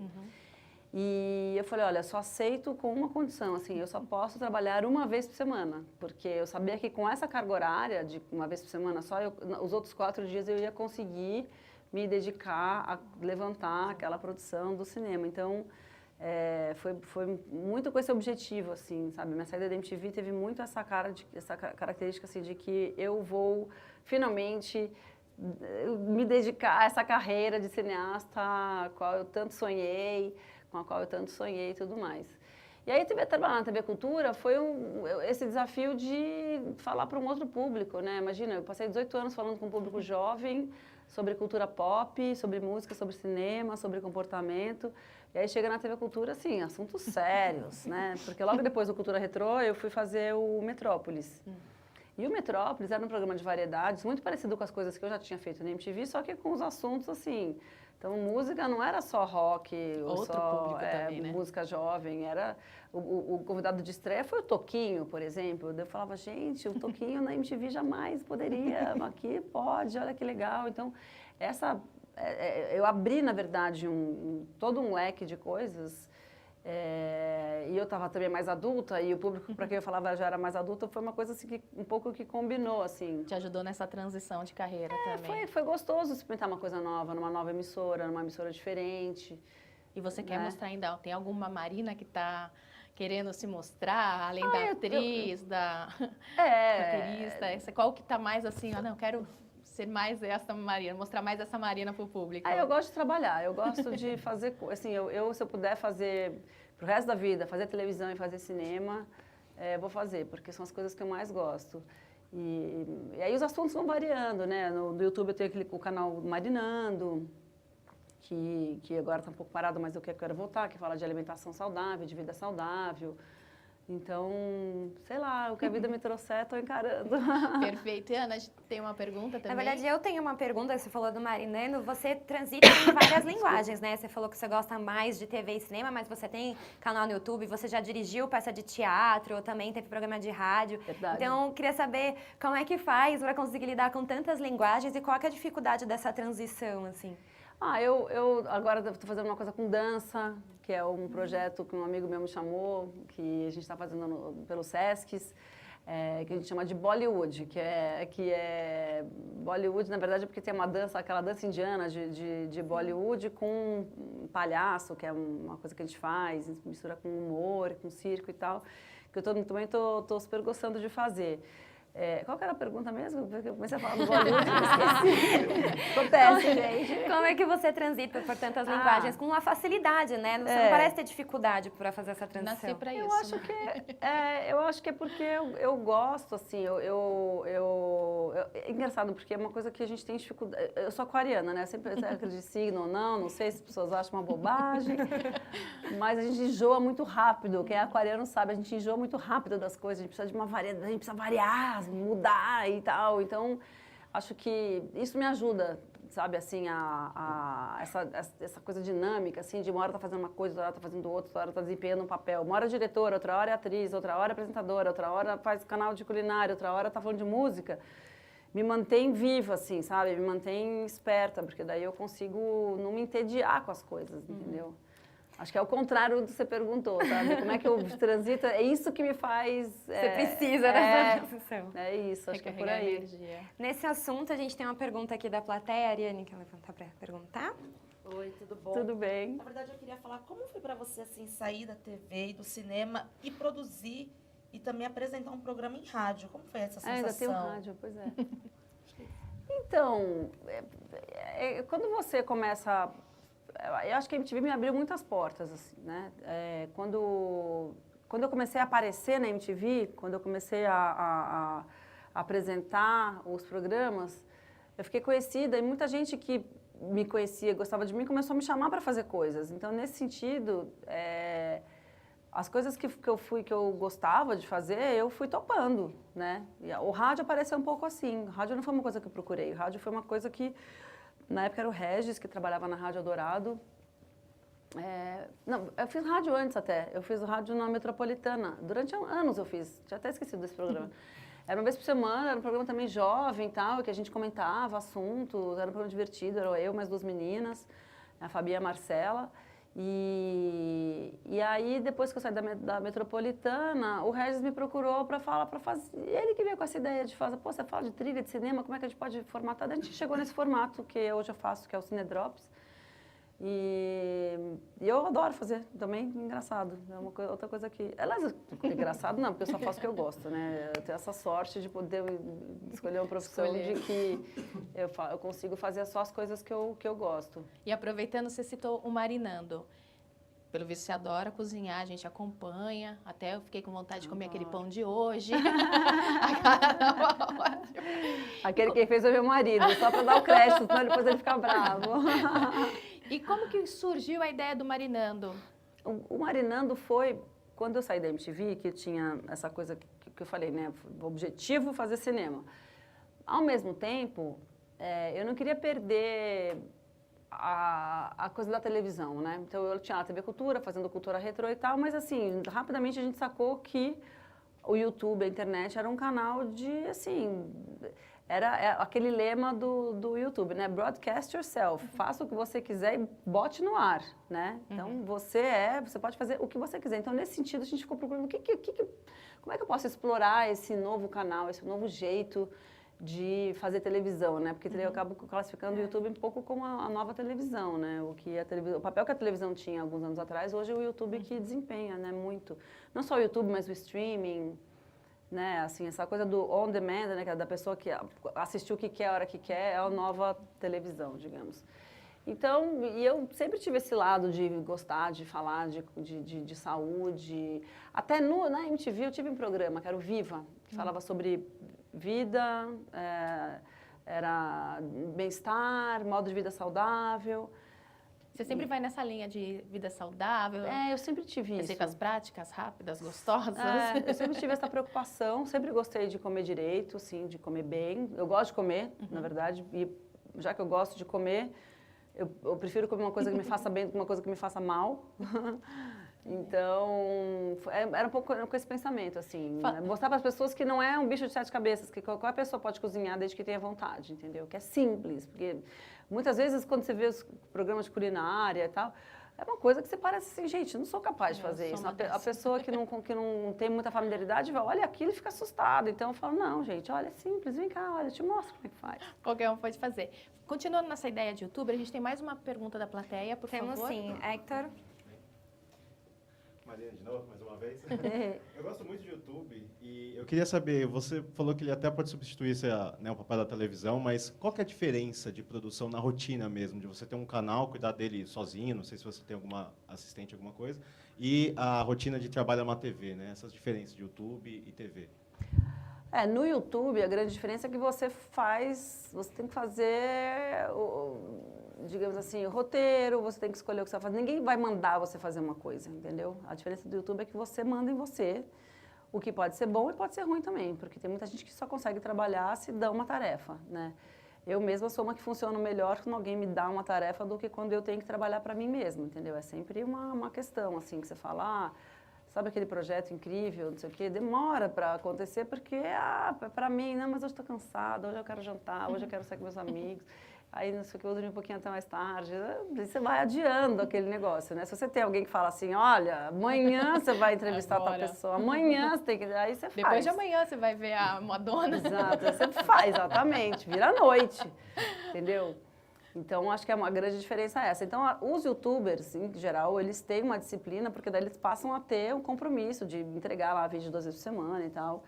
E eu falei, olha, só aceito com uma condição, assim, eu só posso trabalhar uma vez por semana, porque eu sabia que com essa carga horária de uma vez por semana só, os outros 4 dias eu ia conseguir me dedicar a levantar aquela produção do cinema. Então, foi muito com esse objetivo, assim, sabe? Minha saída da MTV teve muito essa característica, assim, de que eu vou finalmente me dedicar a essa carreira de cineasta a qual eu tanto sonhei, com a qual eu tanto sonhei e tudo mais. E aí, trabalhar na TV Cultura foi esse desafio de falar para um outro público, né? Imagina, eu passei 18 anos falando com um público jovem sobre cultura pop, sobre música, sobre cinema, sobre comportamento. E aí chega na TV Cultura, assim, assuntos sérios, né? Porque logo depois do Cultura Retrô, eu fui fazer o Metrópolis. E o Metrópolis era um programa de variedades, muito parecido com as coisas que eu já tinha feito na MTV, só que com os assuntos, assim... Então, música não era só rock, ou só também, né? Música jovem, era... O convidado de estreia foi o Toquinho, por exemplo. Eu falava, gente, o Toquinho na MTV jamais poderia, aqui pode, olha que legal. Então, eu abri, na verdade, todo um leque de coisas. E eu estava também mais adulta, e o público para quem eu falava já era mais adulta, foi uma coisa assim, um pouco que combinou, assim. Te ajudou nessa transição de carreira também. Foi gostoso experimentar uma coisa nova, numa nova emissora, numa emissora diferente. E você quer mostrar ainda, tem alguma Marina que está querendo se mostrar, além da atriz, da roteirista? Qual que está mais assim, não, quero ser mais essa Marina, mostrar mais essa Marina para o público? Eu gosto de trabalhar, eu gosto de fazer, assim, se eu puder fazer pro resto da vida, fazer televisão e fazer cinema, vou fazer, porque são as coisas que eu mais gosto. E aí os assuntos vão variando, né? No YouTube eu tenho o canal Marinando, que agora está um pouco parado, mas eu quero voltar, que fala de alimentação saudável, de vida saudável. Então, sei lá, o que a vida me trouxer, estou encarando. Perfeito. E Ana, a gente tem uma pergunta também? Na verdade, eu tenho uma pergunta, você falou do Marinando, você transita em várias linguagens, né? Você falou que você gosta mais de TV e cinema, mas você tem canal no YouTube, você já dirigiu peça de teatro, também teve programa de rádio. Verdade. Então, eu queria saber como é que faz para conseguir lidar com tantas linguagens e qual que é a dificuldade dessa transição, assim? Eu agora estou fazendo uma coisa com dança, que é um projeto que um amigo meu me chamou, que a gente está fazendo pelo Sescs, que a gente chama de Bollywood, que é Bollywood, na verdade, porque tem uma dança, aquela dança indiana de Bollywood com um palhaço, que é uma coisa que a gente faz, mistura com humor, com circo e tal, que eu também estou super gostando de fazer. Qual que era a pergunta mesmo? Porque eu comecei a falar do Bollywood e esqueci. Acontece, gente. Como é que você transita por tantas linguagens? Com uma facilidade, né? Você não parece ter dificuldade para fazer essa transição. Nasci para isso. Eu acho que é porque eu gosto, assim, é engraçado, porque é uma coisa que a gente tem dificuldade. Eu sou aquariana, né? Eu sempre acredito de signo ou não sei se as pessoas acham uma bobagem, mas a gente enjoa muito rápido. Quem é aquariano sabe, a gente enjoa muito rápido das coisas, a gente precisa de uma variedade, a gente precisa variar, mudar e tal. Então, acho que isso me ajuda, sabe, assim, essa coisa dinâmica, assim, de uma hora tá fazendo uma coisa, outra hora tá fazendo outra, outra hora tá desempenhando um papel. Uma hora é diretora, outra hora é atriz, outra hora é apresentadora, outra hora faz canal de culinária, outra hora tá falando de música. Me mantém viva, assim, sabe? Me mantém esperta, porque daí eu consigo não me entediar com as coisas, entendeu? Acho que é o contrário do que você perguntou, sabe? Como é que eu transito? É isso que me faz... Você precisa dessa transição. É isso, acho que é por aí. Energia. Nesse assunto, a gente tem uma pergunta aqui da plateia. A Ariane quer levantar para perguntar? Oi, tudo bom? Tudo bem. Na verdade, eu queria falar como foi para você, assim, sair da TV e do cinema e produzir e também apresentar um programa em rádio. Como foi essa sensação? Ainda tem um rádio, pois é. Então, quando você começa... Eu acho que a MTV me abriu muitas portas, assim, né? Quando eu comecei a aparecer na MTV, quando eu comecei a apresentar os programas, eu fiquei conhecida e muita gente que me conhecia, gostava de mim, começou a me chamar para fazer coisas. Então, nesse sentido, as coisas que eu gostava de fazer, eu fui topando, né? E o rádio apareceu um pouco assim. O rádio não foi uma coisa que eu procurei. O rádio foi uma coisa que, na época, era o Regis, que trabalhava na Rádio Eldorado. Não, eu fiz rádio antes até. Eu fiz rádio na Metropolitana. Durante anos eu fiz. Tinha até esquecido desse programa. Era uma vez por semana, era um programa também jovem e tal, que a gente comentava assuntos, era um programa divertido, era eu, mais 2 meninas, a Fabi e a Marcela. E aí, depois que eu saí da Metropolitana, o Regis me procurou para fazer. Ele que veio com essa ideia de fazer, pô, você fala de trilha, de cinema, como é que a gente pode formatar? Daí a gente chegou nesse formato que hoje eu faço, que é o Cine Drops. E eu adoro fazer também, engraçado. É outra coisa que... Aliás, engraçado não, porque eu só faço o que eu gosto, né? Eu tenho essa sorte de poder escolher uma profissão de que eu consigo fazer só as coisas que eu gosto. E aproveitando, você citou o marinando. Pelo visto, você adora cozinhar, a gente acompanha. Até eu fiquei com vontade de comer aquele pão de hoje. Aquele que fez o meu marido, só para dar o crédito, senão depois ele fica bravo. E como que surgiu a ideia do Marinando? O Marinando foi quando eu saí da MTV, que tinha essa coisa que eu falei, né? O objetivo fazer cinema. Ao mesmo tempo, eu não queria perder a coisa da televisão, né? Então eu tinha a TV Cultura, fazendo cultura retrô e tal, mas assim, rapidamente a gente sacou que o YouTube, a internet, era um canal de, assim... Era aquele lema do YouTube, né? Broadcast yourself. Faça o que você quiser e bote no ar, né? Então, você pode fazer o que você quiser. Então, nesse sentido, a gente ficou procurando como é que eu posso explorar esse novo canal, esse novo jeito de fazer televisão, né? Porque eu acabo classificando o YouTube um pouco como a nova televisão, né? O papel que a televisão tinha alguns anos atrás, hoje é o YouTube que desempenha, né? Muito. Não só o YouTube, mas o streaming, né, assim, essa coisa do on demand, né, que é da pessoa que assistiu o que quer, a hora que quer, é a nova televisão, digamos. Então, e eu sempre tive esse lado de gostar de falar de saúde. Até na MTV eu tive um programa, que era o Viva, que falava sobre vida, era bem-estar, modo de vida saudável. Você sempre vai nessa linha de vida saudável? Eu sempre tive isso. Receitas práticas, rápidas, gostosas? Eu sempre tive essa preocupação, sempre gostei de comer direito, sim, de comer bem. Eu gosto de comer, na verdade, e já que eu gosto de comer, eu prefiro comer uma coisa que me faça bem do que uma coisa que me faça mal. Então, era um pouco com esse pensamento, assim, né? Mostrar para as pessoas que não é um bicho de 7 cabeças, que qualquer pessoa pode cozinhar desde que tenha vontade, entendeu? Que é simples, porque muitas vezes quando você vê os programas de culinária e tal, é uma coisa que você parece assim, gente, eu não sou capaz de fazer isso. A pessoa que não tem muita familiaridade, olha aquilo e fica assustada. Então eu falo, não, gente, olha, é simples, vem cá, olha, eu te mostro como é que faz. Qualquer um pode fazer. Continuando nessa ideia de youtuber, a gente tem mais uma pergunta da plateia, por favor. Temos sim, Hector. Marina, de novo, mais uma vez. Eu gosto muito de YouTube e eu queria saber, você falou que ele até pode substituir o papel da televisão, mas qual que é a diferença de produção na rotina mesmo, de você ter um canal, cuidar dele sozinho, não sei se você tem alguma assistente, alguma coisa, e a rotina de trabalhar numa TV, né? Essas diferenças de YouTube e TV. No YouTube, a grande diferença é que você tem que fazer, digamos assim, o roteiro, você tem que escolher o que você vai fazer. Ninguém vai mandar você fazer uma coisa, entendeu? A diferença do YouTube é que você manda em você, o que pode ser bom e pode ser ruim também, porque tem muita gente que só consegue trabalhar se dá uma tarefa, né? Eu mesma sou uma que funciona melhor quando alguém me dá uma tarefa do que quando eu tenho que trabalhar para mim mesma, entendeu? É sempre uma questão, assim, que você fala, sabe aquele projeto incrível, não sei o quê, demora para acontecer porque, para mim, não, mas hoje estou cansada, hoje eu quero jantar, hoje eu quero sair com meus amigos, aí não sei o que, eu vou dormir um pouquinho até mais tarde, você vai adiando aquele negócio, né? Se você tem alguém que fala assim, olha, amanhã você vai entrevistar tal pessoa, amanhã você tem que... Aí você faz. Depois de amanhã você vai ver a Madonna. Exato, você faz, exatamente, vira à noite, entendeu? Então, acho que uma grande diferença é essa. Então, os youtubers, em geral, eles têm uma disciplina, porque daí eles passam a ter um compromisso de entregar lá vídeo 2 vezes por semana e tal.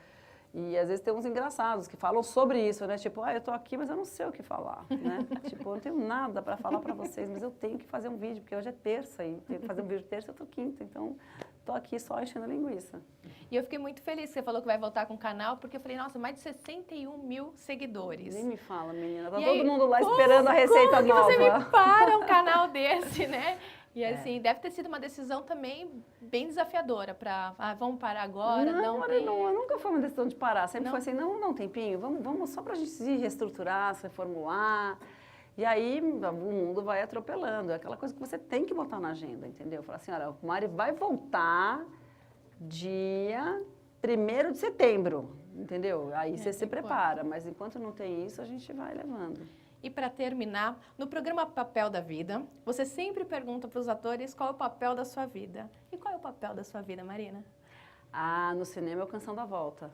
E, às vezes, tem uns engraçados que falam sobre isso, né? Tipo, eu tô aqui, mas eu não sei o que falar, né? Tipo, eu não tenho nada para falar para vocês, mas eu tenho que fazer um vídeo, porque hoje é terça e tenho que fazer um vídeo terça, eu tô quinta. Então, tô aqui só enchendo a linguiça. E eu fiquei muito feliz que você falou que vai voltar com o canal, porque eu falei, nossa, mais de 61 mil seguidores. Nem me fala, menina. Tá E todo aí, mundo lá esperando a receita nova. Como que você me para um canal desse, né? E assim, deve ter sido uma decisão também bem desafiadora para, vamos parar agora, Não, não tem... não, nunca foi uma decisão de parar. Sempre Não? foi assim, não, dá um tempinho, vamos só pra gente se reestruturar, se reformular. E aí o mundo vai atropelando. É aquela coisa que você tem que botar na agenda, entendeu? Falar assim, olha, o Mari vai voltar dia 1º de setembro, entendeu? Aí você se prepara, mas enquanto não tem isso, a gente vai levando. E para terminar, no programa Papel da Vida, você sempre pergunta para os atores qual é o papel da sua vida. E qual é o papel da sua vida, Marina? Ah, no cinema é o Canção da Volta.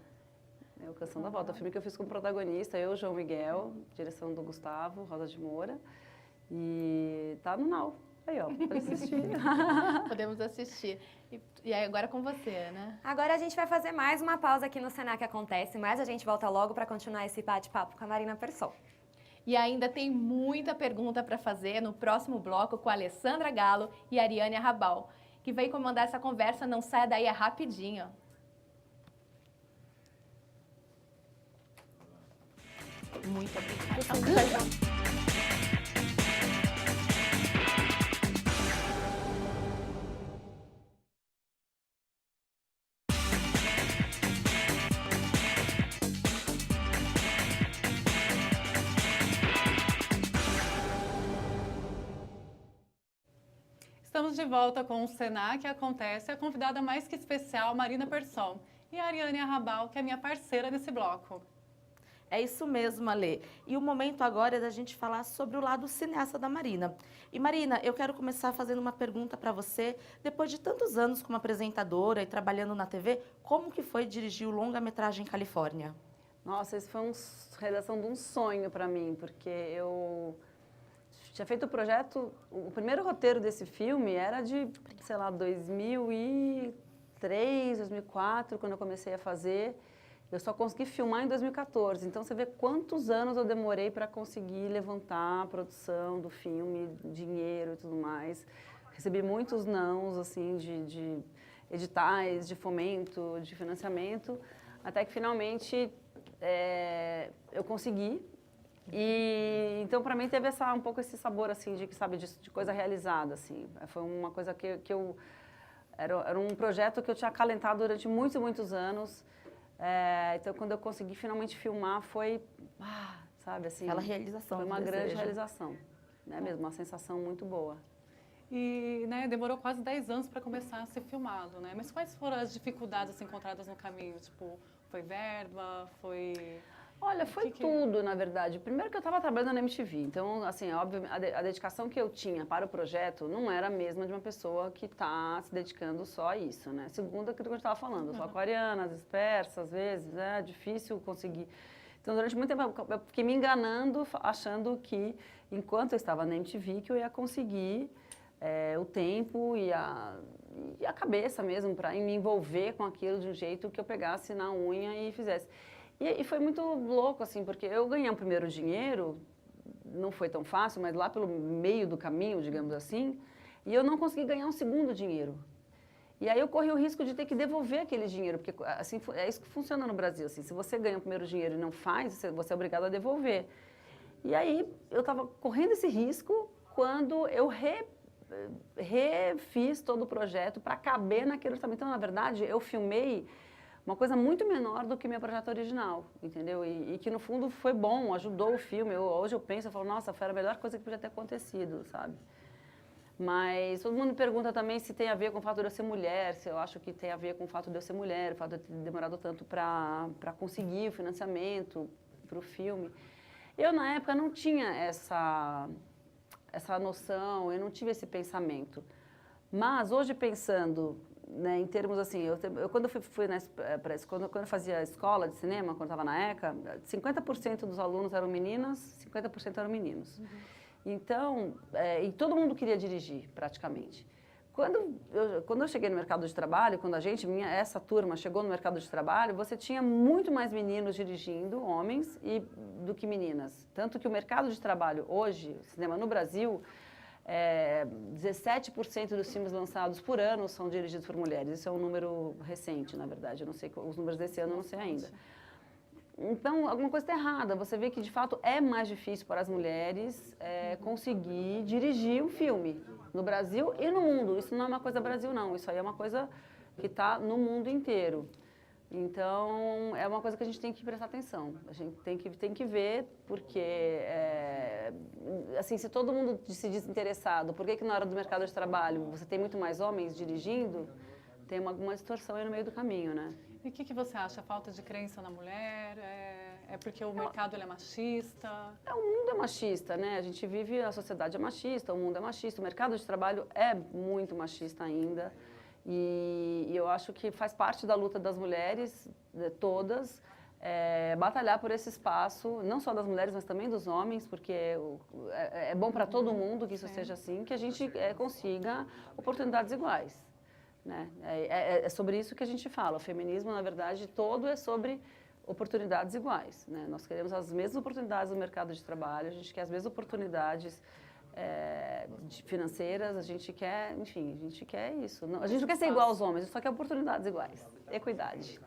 É o Canção da Volta, o filme que eu fiz como protagonista, eu, João Miguel, direção do Gustavo, Rosa de Moura, e tá no Now. Aí, ó, pode assistir. Podemos assistir. E aí agora com você, né? Agora a gente vai fazer mais uma pausa aqui no Senac Acontece, mas a gente volta logo para continuar esse bate-papo com a Marina Persson. E ainda tem muita pergunta para fazer no próximo bloco com a Alessandra Galo e a Ariane Arrabal, que vem comandar essa conversa. Não saia daí, é rapidinho. Muito obrigada. Estamos de volta com o Senac Acontece, a convidada mais que especial, Marina Persson, e a Ariane Arrabal, que é minha parceira nesse bloco. É isso mesmo, Alê. E o momento agora é da gente falar sobre o lado cineasta da Marina. E Marina, eu quero começar fazendo uma pergunta para você. Depois de tantos anos como apresentadora e trabalhando na TV, como que foi dirigir o longa-metragem Califórnia? Nossa, isso foi uma realização de um sonho para mim, porque eu tinha feito o projeto, o primeiro roteiro desse filme era de, sei lá, 2003, 2004, quando eu comecei a fazer. Eu só consegui filmar em 2014, então você vê quantos anos eu demorei para conseguir levantar a produção do filme, dinheiro e tudo mais. Recebi muitos nãos, assim, de editais, de fomento, de financiamento, até que finalmente eu consegui. E então para mim teve um pouco esse sabor assim de coisa realizada, assim. Foi uma coisa que eu era um projeto que eu tinha acalentado durante muitos anos. Então quando eu consegui finalmente filmar foi, sabe assim, Aquela realização. foi uma grande realização, né? Mesmo uma sensação muito boa. E né, demorou quase 10 anos para começar a ser filmado, né? Mas quais foram as dificuldades encontradas no caminho? Tipo, foi verba, foi... Olha, foi tudo, na verdade. Primeiro que eu estava trabalhando na MTV, então, assim, óbvio, a dedicação que eu tinha para o projeto não era a mesma de uma pessoa que está se dedicando só a isso, né? Segundo, aquilo que eu estava falando, eu sou aquariana, dispersa, às vezes, é difícil conseguir. Então, durante muito tempo, eu fiquei me enganando, achando que, enquanto eu estava na MTV, que eu ia conseguir o tempo e a cabeça mesmo para me envolver com aquilo de um jeito que eu pegasse na unha e fizesse. E foi muito louco, assim, porque eu ganhei o primeiro dinheiro, não foi tão fácil, mas lá pelo meio do caminho, digamos assim, e eu não consegui ganhar um segundo dinheiro. E aí eu corri o risco de ter que devolver aquele dinheiro, porque assim, é isso que funciona no Brasil, assim, se você ganha o primeiro dinheiro e não faz, você é obrigado a devolver. E aí eu estava correndo esse risco quando eu refiz todo o projeto para caber naquele orçamento. Então, na verdade, eu filmei uma coisa muito menor do que meu projeto original, entendeu? E que, no fundo, foi bom, ajudou o filme. Hoje eu penso, eu falo, nossa, foi a melhor coisa que podia ter acontecido, sabe? Mas todo mundo me pergunta também se tem a ver com o fato de eu ser mulher, se eu acho que tem a ver com o fato de eu ser mulher, o fato de eu ter demorado tanto para conseguir o financiamento para o filme. Eu, na época, não tinha essa noção, eu não tive esse pensamento. Mas, hoje, pensando... Né, em termos assim, quando eu fazia escola de cinema, quando estava na ECA, 50% dos alunos eram meninas, 50% eram meninos. Então, e todo mundo queria dirigir, praticamente. Quando eu cheguei no mercado de trabalho, quando essa turma chegou no mercado de trabalho, você tinha muito mais meninos dirigindo, homens, do que meninas. Tanto que o mercado de trabalho hoje, cinema no Brasil, 17% dos filmes lançados por ano são dirigidos por mulheres. Isso é um número recente, na verdade. Eu não sei os números desse ano, eu não sei ainda. Então, alguma coisa está errada. Você vê que, de fato, é mais difícil para as mulheres conseguir dirigir um filme no Brasil e no mundo. Isso não é uma coisa Brasil, não. Isso aí é uma coisa que está no mundo inteiro. Então, é uma coisa que a gente tem que prestar atenção. A gente tem que ver, porque, assim, se todo mundo se diz interessado, por que na hora do mercado de trabalho você tem muito mais homens dirigindo? Tem alguma distorção aí no meio do caminho, né? E o que você acha? Falta de crença na mulher? É porque o mercado ele é machista? O mundo é machista, né? A gente vive, a sociedade é machista, o mundo é machista, o mercado de trabalho é muito machista ainda. E eu acho que faz parte da luta das mulheres, todas, batalhar por esse espaço, não só das mulheres, mas também dos homens, porque é bom para todo mundo que isso seja assim, que a gente consiga oportunidades iguais. Né? É sobre isso que a gente fala. O feminismo, na verdade, todo é sobre oportunidades iguais. Né? Nós queremos as mesmas oportunidades no mercado de trabalho, a gente quer as mesmas oportunidades financeiras, a gente quer, enfim, a gente quer isso. A gente não quer ser igual aos homens, a gente só quer oportunidades iguais. Equidade.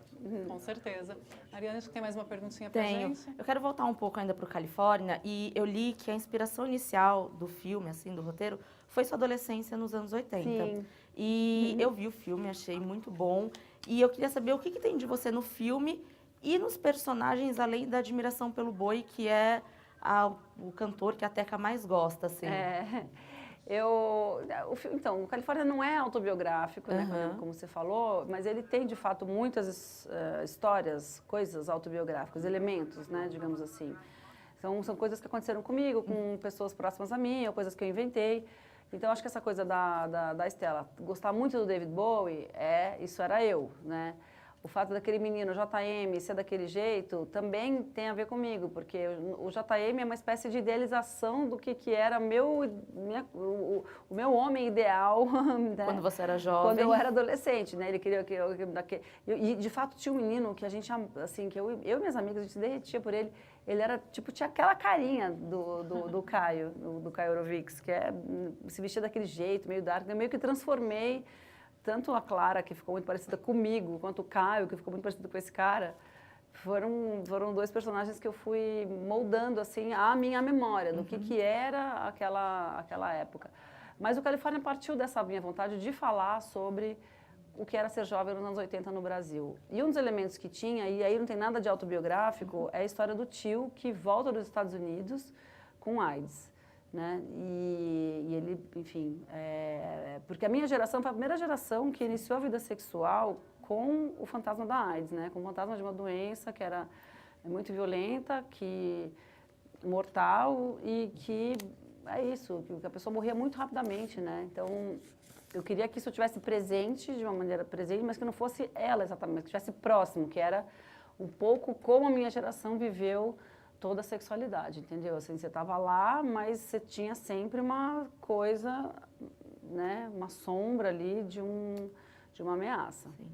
Com certeza. Mariana, acho que tem mais uma perguntinha pra gente? Eu quero voltar um pouco ainda para o Califórnia e eu li que a inspiração inicial do filme, assim, do roteiro, foi sua adolescência nos anos 80. Sim. E eu vi o filme, achei muito bom. E eu queria saber o que tem de você no filme e nos personagens, além da admiração pelo Boi, que é o cantor que a Teca mais gosta, assim. Então, o Califórnia não é autobiográfico, né, como você falou, mas ele tem, de fato, muitas histórias, coisas autobiográficas, elementos, né, digamos assim. São coisas que aconteceram comigo, com pessoas próximas a mim, ou coisas que eu inventei. Então, acho que essa coisa da Estela gostar muito do David Bowie, isso era eu, né? O fato daquele menino, JM, ser daquele jeito, também tem a ver comigo, porque o JM é uma espécie de idealização do que era o meu homem ideal. Né? Quando você era jovem. Quando eu era adolescente, né? Ele queria que eu... E, de fato, tinha um menino que a gente, assim, que eu e minhas amigas, a gente se derretia por ele. Ele era, tipo, tinha aquela carinha do Caio, do Caio Orovics, que se vestia daquele jeito, meio dark. Eu meio que transformei tanto a Clara, que ficou muito parecida comigo, quanto o Caio, que ficou muito parecido com esse cara. Foram dois personagens que eu fui moldando, assim, a minha memória do que era aquela época. Mas o Califórnia partiu dessa minha vontade de falar sobre o que era ser jovem nos anos 80 no Brasil. E um dos elementos que tinha, e aí não tem nada de autobiográfico, é a história do tio que volta dos Estados Unidos com AIDS. Né? E ele, enfim, porque a minha geração foi a primeira geração que iniciou a vida sexual com o fantasma da AIDS, né? Com o fantasma de uma doença que era muito violenta, mortal e que que a pessoa morria muito rapidamente, né? Então, eu queria que isso estivesse presente, de uma maneira presente, mas que não fosse ela exatamente, que estivesse próximo, que era um pouco como a minha geração viveu toda a sexualidade, entendeu? Assim, você estava lá, mas você tinha sempre uma coisa, né, uma sombra ali de uma ameaça. Sim.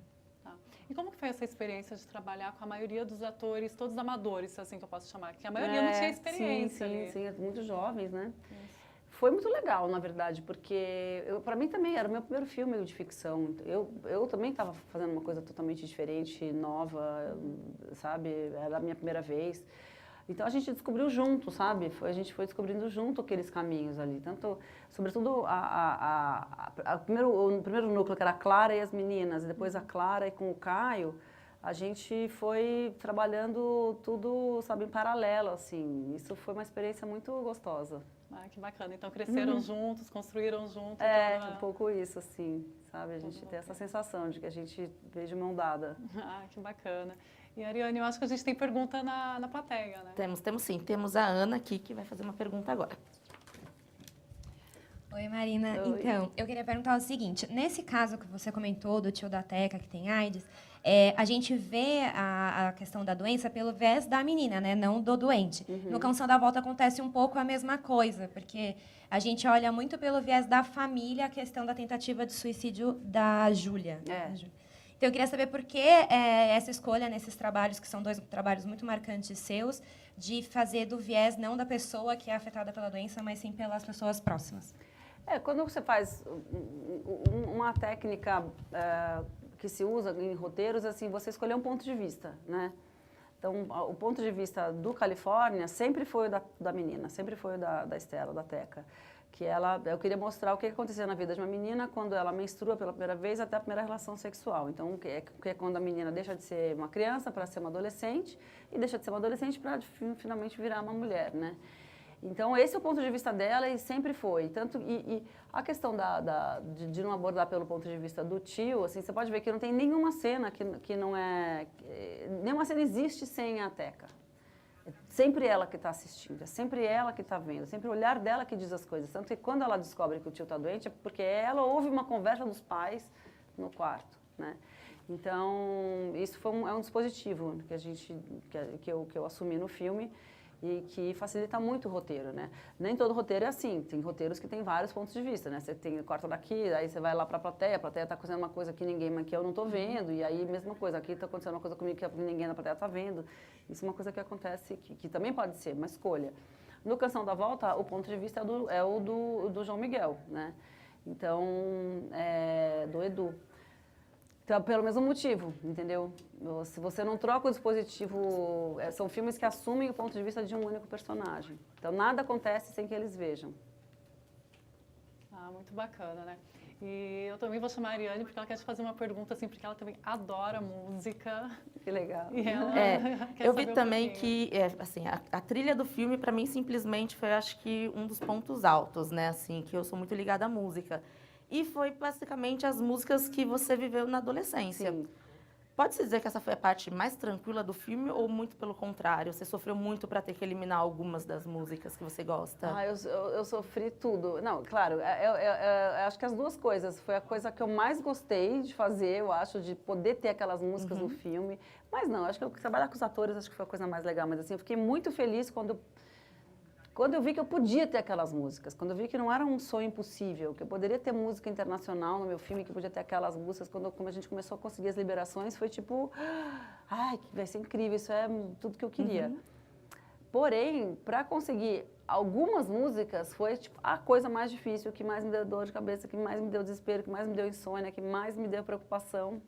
Tá. E como que foi essa experiência de trabalhar com a maioria dos atores, todos amadores, assim que eu posso chamar? Que a maioria não tinha experiência Sim, muito jovens, né? Isso. Foi muito legal, na verdade, porque para mim também era o meu primeiro filme de ficção. Eu também estava fazendo uma coisa totalmente diferente, nova, sabe? Era a minha primeira vez. Então, a gente descobriu junto, sabe? A gente foi descobrindo junto aqueles caminhos ali. Tanto, sobretudo, o primeiro núcleo, que era a Clara e as meninas, e depois a Clara e com o Caio, a gente foi trabalhando tudo, sabe, em paralelo, assim. Isso foi uma experiência muito gostosa. Ah, que bacana. Então, cresceram juntos, construíram juntos. Um pouco isso, assim, sabe? A gente tem essa sensação de que a gente veio de mão dada. Ah, que bacana. E, Ariane, eu acho que a gente tem pergunta na plateia, né? Temos sim. Temos a Ana aqui, que vai fazer uma pergunta agora. Oi, Marina. Oi. Então, eu queria perguntar o seguinte. Nesse caso que você comentou do tio da Teca, que tem AIDS, a gente vê a questão da doença pelo viés da menina, né? Não do doente. No Canção da Volta acontece um pouco a mesma coisa, porque a gente olha muito pelo viés da família a questão da tentativa de suicídio da Júlia. Então, eu queria saber por que essa escolha nesses trabalhos, que são dois trabalhos muito marcantes seus, de fazer do viés não da pessoa que é afetada pela doença, mas sim pelas pessoas próximas. Quando você faz uma técnica que se usa em roteiros, assim, você escolher um ponto de vista, né? Então, o ponto de vista do Califórnia sempre foi o da menina, sempre foi o da Estela, da Teca. Que eu queria mostrar o que acontecia na vida de uma menina quando ela menstrua pela primeira vez até a primeira relação sexual. Então, que é quando a menina deixa de ser uma criança para ser uma adolescente e deixa de ser uma adolescente para finalmente virar uma mulher, né? Então, esse é o ponto de vista dela e sempre foi. E a questão de não abordar pelo ponto de vista do tio, assim, você pode ver que não tem nenhuma cena que não é... Nenhuma cena existe sem a Teca. É sempre ela que está assistindo, é sempre ela que está vendo, é sempre o olhar dela que diz as coisas. Tanto que quando ela descobre que o tio está doente, é porque ela ouve uma conversa dos pais no quarto, né? Então, isso é um dispositivo que eu assumi no filme e que facilita muito o roteiro, né? Nem todo roteiro é assim, tem roteiros que tem vários pontos de vista, né? Você corta daqui, aí você vai lá para a plateia está acontecendo uma coisa que eu não estou vendo, e aí mesma coisa, aqui está acontecendo uma coisa comigo que ninguém na plateia está vendo. Isso é uma coisa que acontece, que também pode ser uma escolha. No Canção da Volta, o ponto de vista é o do João Miguel, né? Então, do Edu. Então, pelo mesmo motivo, entendeu? Se você não troca o dispositivo... São filmes que assumem o ponto de vista de um único personagem. Então, nada acontece sem que eles vejam. Ah, muito bacana, né? E eu também vou chamar a Ariane, porque ela quer te fazer uma pergunta, assim, porque ela também adora música. Que legal. E ela quer eu vi saber também pouquinho. que, assim, a trilha do filme, para mim, simplesmente foi, acho que, um dos pontos altos, né? Assim, que eu sou muito ligada à música. E foi basicamente as músicas que você viveu na adolescência. Sim. Pode-se dizer que essa foi a parte mais tranquila do filme ou muito pelo contrário? Você sofreu muito para ter que eliminar algumas das músicas que você gosta? Ah, eu sofri tudo. Não, claro, eu acho que as duas coisas. Foi a coisa que eu mais gostei de fazer, eu acho, de poder ter aquelas músicas no filme. Mas não, acho que trabalhar com os atores acho que foi a coisa mais legal. Mas assim, eu fiquei muito feliz quando eu vi que eu podia ter aquelas músicas, quando eu vi que não era um sonho impossível, que eu poderia ter música internacional no meu filme, que podia ter aquelas músicas, como a gente começou a conseguir as liberações, foi tipo, ai, vai ser incrível, isso é tudo que eu queria. Porém, para conseguir algumas músicas, foi tipo, a coisa mais difícil, que mais me deu dor de cabeça, que mais me deu desespero, que mais me deu insônia, que mais me deu preocupação.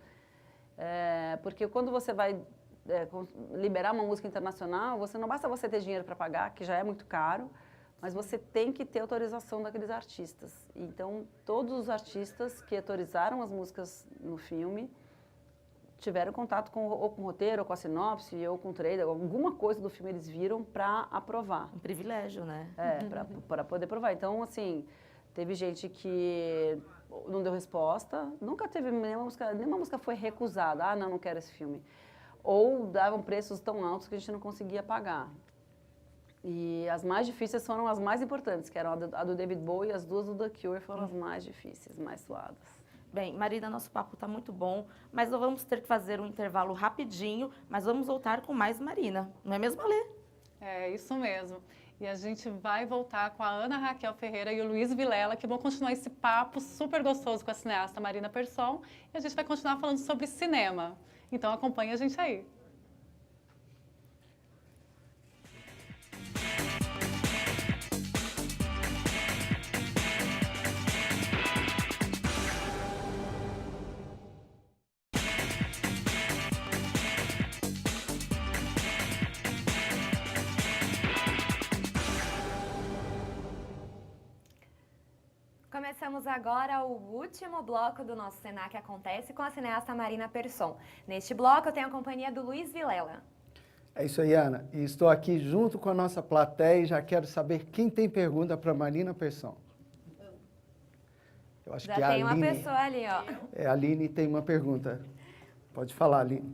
Porque quando você vai liberar uma música internacional, não basta você ter dinheiro para pagar, que já é muito caro, mas você tem que ter autorização daqueles artistas. Então, todos os artistas que autorizaram as músicas no filme tiveram contato ou com o roteiro, ou com a sinopse, ou com o trailer, alguma coisa do filme eles viram para aprovar. Um privilégio, né? Para poder provar. Então, assim, teve gente que não deu resposta, nunca teve nenhuma música foi recusada. Ah, não quero esse filme. Ou davam preços tão altos que a gente não conseguia pagar. E as mais difíceis foram as mais importantes, que eram a do David Bowie e as duas do The Cure foram as mais difíceis, mais suadas. Bem, Marina, nosso papo está muito bom, mas nós vamos ter que fazer um intervalo rapidinho, mas vamos voltar com mais Marina. Não é mesmo, Alê? É, isso mesmo. E a gente vai voltar com a Ana Raquel Ferreira e o Luiz Vilela, que vão continuar esse papo super gostoso com a cineasta Marina Persson. E a gente vai continuar falando sobre cinema. Então acompanhe a gente aí. Começamos agora o último bloco do nosso Senac Acontece com a cineasta Marina Persson. Neste bloco eu tenho a companhia do Luiz Vilela. É isso aí, Ana. E estou aqui junto com a nossa plateia e já quero saber quem tem pergunta para Marina Persson. Eu acho Já que tem a uma Aline, pessoa ali, ó. a Aline tem uma pergunta. Pode falar, Aline.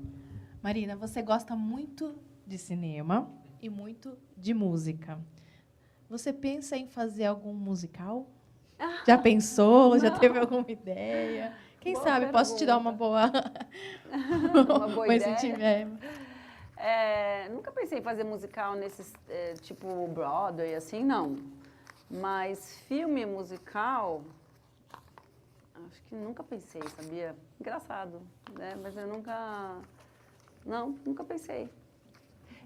Marina, você gosta muito de cinema e muito de música. Você pensa em fazer algum musical? Já pensou? Já teve alguma ideia? Quem Boa sabe posso te dar uma boa... Uma boa ideia. Nunca pensei em fazer musical nesses, tipo Broadway, assim, não. Mas filme musical, acho que nunca pensei, sabia? Engraçado, né? Mas eu nunca pensei.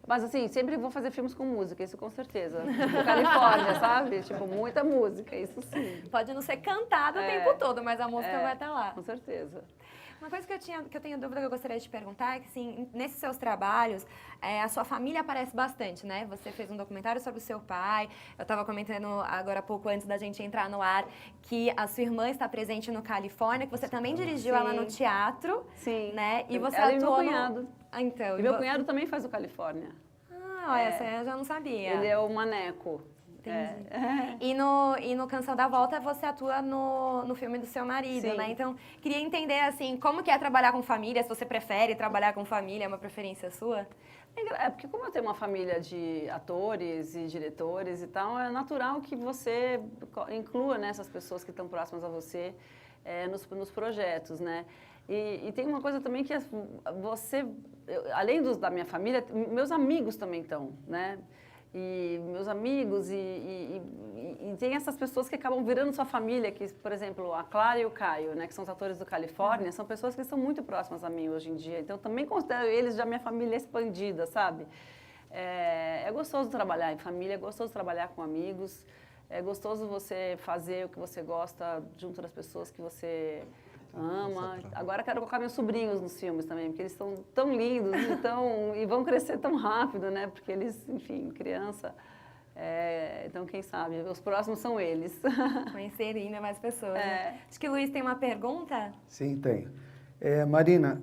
Mas, assim, sempre vou fazer filmes com música, isso com certeza. Tipo Califórnia, sabe? Tipo, muita música, isso sim. Pode não ser cantada o tempo todo, mas a música vai estar lá. Com certeza. Uma coisa que eu tenho dúvida que eu gostaria de te perguntar é que, assim, nesses seus trabalhos, a sua família aparece bastante, né? Você fez um documentário sobre o seu pai, eu estava comentando agora há pouco antes da gente entrar no ar, que a sua irmã está presente no Califórnia, que você também dirigiu ela no teatro, Sim. né? E você Ela e meu atuou cunhado. Então, E meu cunhado também faz o Califórnia. Ah, essa eu já não sabia. Ele é o Maneco. Entendi. E no Canção da Volta você atua no filme do seu marido, Sim. né? Então, queria entender, assim, como que é trabalhar com família, se você prefere trabalhar com família, é uma preferência sua? É porque como eu tenho uma família de atores e diretores e tal, é natural que você inclua, né, essas pessoas que estão próximas a você nos projetos, né? E tem uma coisa também que além da minha família, meus amigos também estão, né? E meus amigos, e tem essas pessoas que acabam virando sua família, que, por exemplo, a Clara e o Caio, né, que são os atores do Califórnia, são pessoas que são muito próximas a mim hoje em dia. Então, eu também considero eles já minha família expandida, sabe? É gostoso trabalhar em família, é gostoso trabalhar com amigos, é gostoso você fazer o que você gosta junto das pessoas que você ama. Agora quero colocar meus sobrinhos nos filmes também, porque eles são tão lindos e vão crescer tão rápido, né? Porque eles, enfim, criança. Então, quem sabe? Os próximos são eles. Conhecer ainda mais pessoas. Né? Acho que o Luiz tem uma pergunta. Sim, tenho. Marina,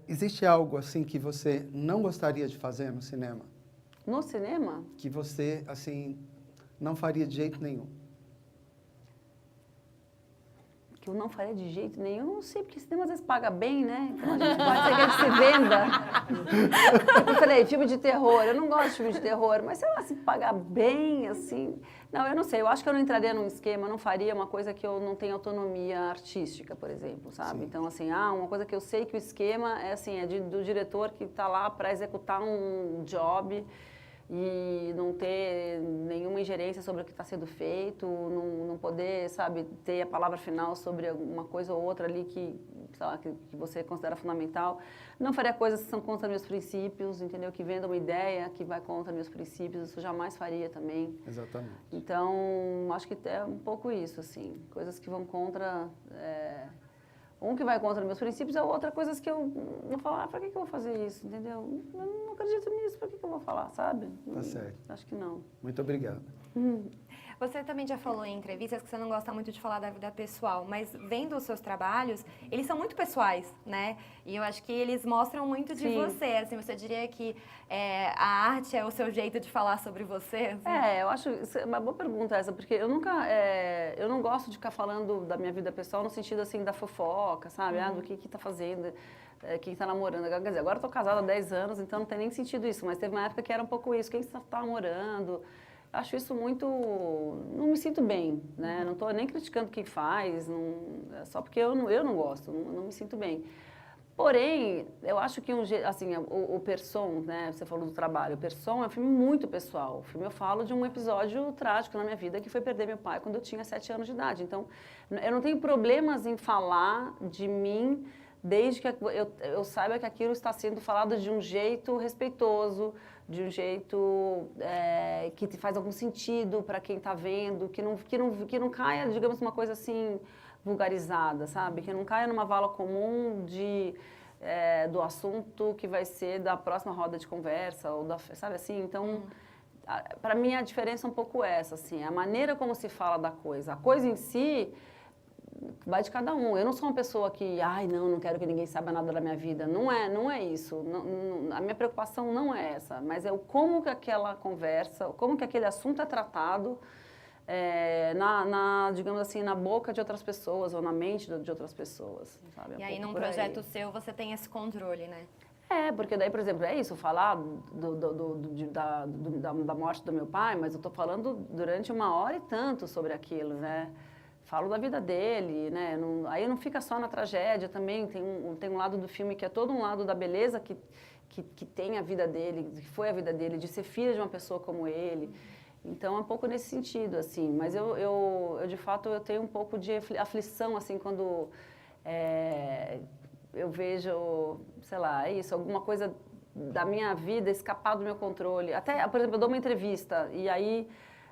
existe algo assim que você não gostaria de fazer no cinema? No cinema? Que você, assim, não faria de jeito nenhum? Que eu não faria de jeito nenhum, não sei, porque cinema às vezes paga bem, né? Então a gente pode ser que a gente se venda. Eu falei, filme de terror, eu não gosto de filme de terror, mas sei lá, se pagar bem, assim... Não, eu não sei, eu acho que eu não entraria num esquema, não faria uma coisa que eu não tenho autonomia artística, por exemplo, sabe? Sim. Então, assim, uma coisa que eu sei que o esquema é assim, do diretor que está lá para executar um job e não ter nenhuma ingerência sobre o que está sendo feito, não poder, sabe, ter a palavra final sobre uma coisa ou outra ali que, sei lá, que você considera fundamental. Não faria coisas que são contra meus princípios, entendeu? Que venda uma ideia que vai contra meus princípios, isso jamais faria também. Exatamente. Então, acho que é um pouco isso, assim, coisas que vão contra... Um que vai contra meus princípios, a outra coisas que eu vou falar, para que eu vou fazer isso, entendeu? Eu não acredito nisso, para que eu vou falar, sabe? Tá certo. Acho que não. Muito obrigado. Você também já falou em entrevistas que você não gosta muito de falar da vida pessoal, mas vendo os seus trabalhos, eles são muito pessoais, né? E eu acho que eles mostram muito de você, assim, você diria que a arte é o seu jeito de falar sobre você? Assim? Eu acho, uma boa pergunta essa, porque eu eu não gosto de ficar falando da minha vida pessoal no sentido, assim, da fofoca, sabe? Do que tá fazendo, quem tá namorando. Quer dizer, agora eu tô casada há 10 anos, então não tem nem sentido isso, mas teve uma época que era um pouco isso, quem tá namorando... Acho isso muito... Não me sinto bem, né? Não estou nem criticando quem faz, só porque eu não gosto, não me sinto bem. Porém, eu acho que assim, o Person, né? Você falou do trabalho, o Person é um filme muito pessoal. O filme eu falo de um episódio trágico na minha vida, que foi perder meu pai quando eu tinha 7 anos de idade. Então, eu não tenho problemas em falar de mim, desde que eu saiba que aquilo está sendo falado de um jeito respeitoso, de um jeito que faz algum sentido para quem está vendo, que não caia, digamos, uma coisa assim vulgarizada, sabe? Que não caia numa vala comum do assunto que vai ser da próxima roda de conversa, ou sabe assim? Então, para mim a diferença é um pouco essa, assim, a maneira como se fala da coisa. A coisa em si vai de cada um. Eu não sou uma pessoa que, não quero que ninguém saiba nada da minha vida. Não é isso. A minha preocupação não é essa, mas é como que aquela conversa, como que aquele assunto é tratado digamos assim, na boca de outras pessoas ou na mente de outras pessoas, sabe? E aí, num projeto seu, você tem esse controle, né? Porque daí, por exemplo, falar da morte do meu pai, mas eu estou falando durante 1 hora e tanto sobre aquilo, né? Falo da vida dele, né? Aí não fica só na tragédia também, tem um lado do filme que é todo um lado da beleza que tem a vida dele, que foi a vida dele, de ser filha de uma pessoa como ele. Então, é um pouco nesse sentido, assim. Mas eu de fato, eu tenho um pouco de aflição, assim, quando eu vejo, sei lá, alguma coisa da minha vida escapar do meu controle. Até, por exemplo, eu dou uma entrevista e aí...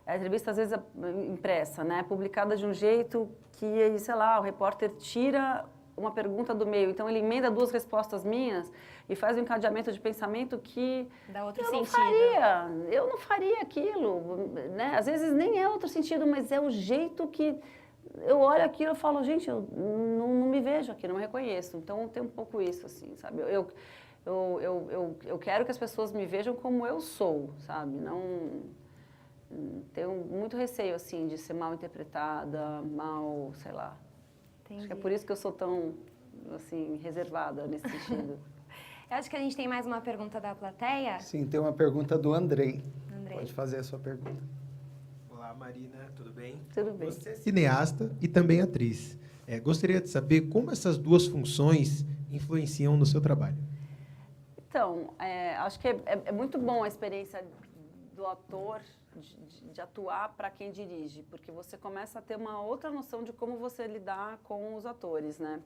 A entrevista, às vezes, é impressa, né? Publicada de um jeito que, sei lá, o repórter tira uma pergunta do meio. Então, ele emenda 2 respostas minhas e faz um encadeamento de pensamento que Dá outro eu não sentido. faria. Eu não faria aquilo, né? Às vezes nem é outro sentido, mas é o jeito que eu olho aquilo e falo, gente, eu não me vejo aqui, não me reconheço. Então, tem um pouco isso, assim, sabe? Eu quero que as pessoas me vejam como eu sou, sabe? Não... Tenho muito receio, assim, de ser mal interpretada, mal, sei lá. Entendi. Acho que é por isso que eu sou tão, assim, reservada nesse sentido. Eu acho que a gente tem mais uma pergunta da plateia. Sim, tem uma pergunta do Andrei. Andrei. Pode fazer a sua pergunta. Olá, Marina, tudo bem? Tudo bem. Você é cineasta e também atriz. Gostaria de saber como essas 2 funções influenciam no seu trabalho. Então, acho que é muito bom a experiência do ator de atuar para quem dirige, porque você começa a ter uma outra noção de como você lidar com os atores, né?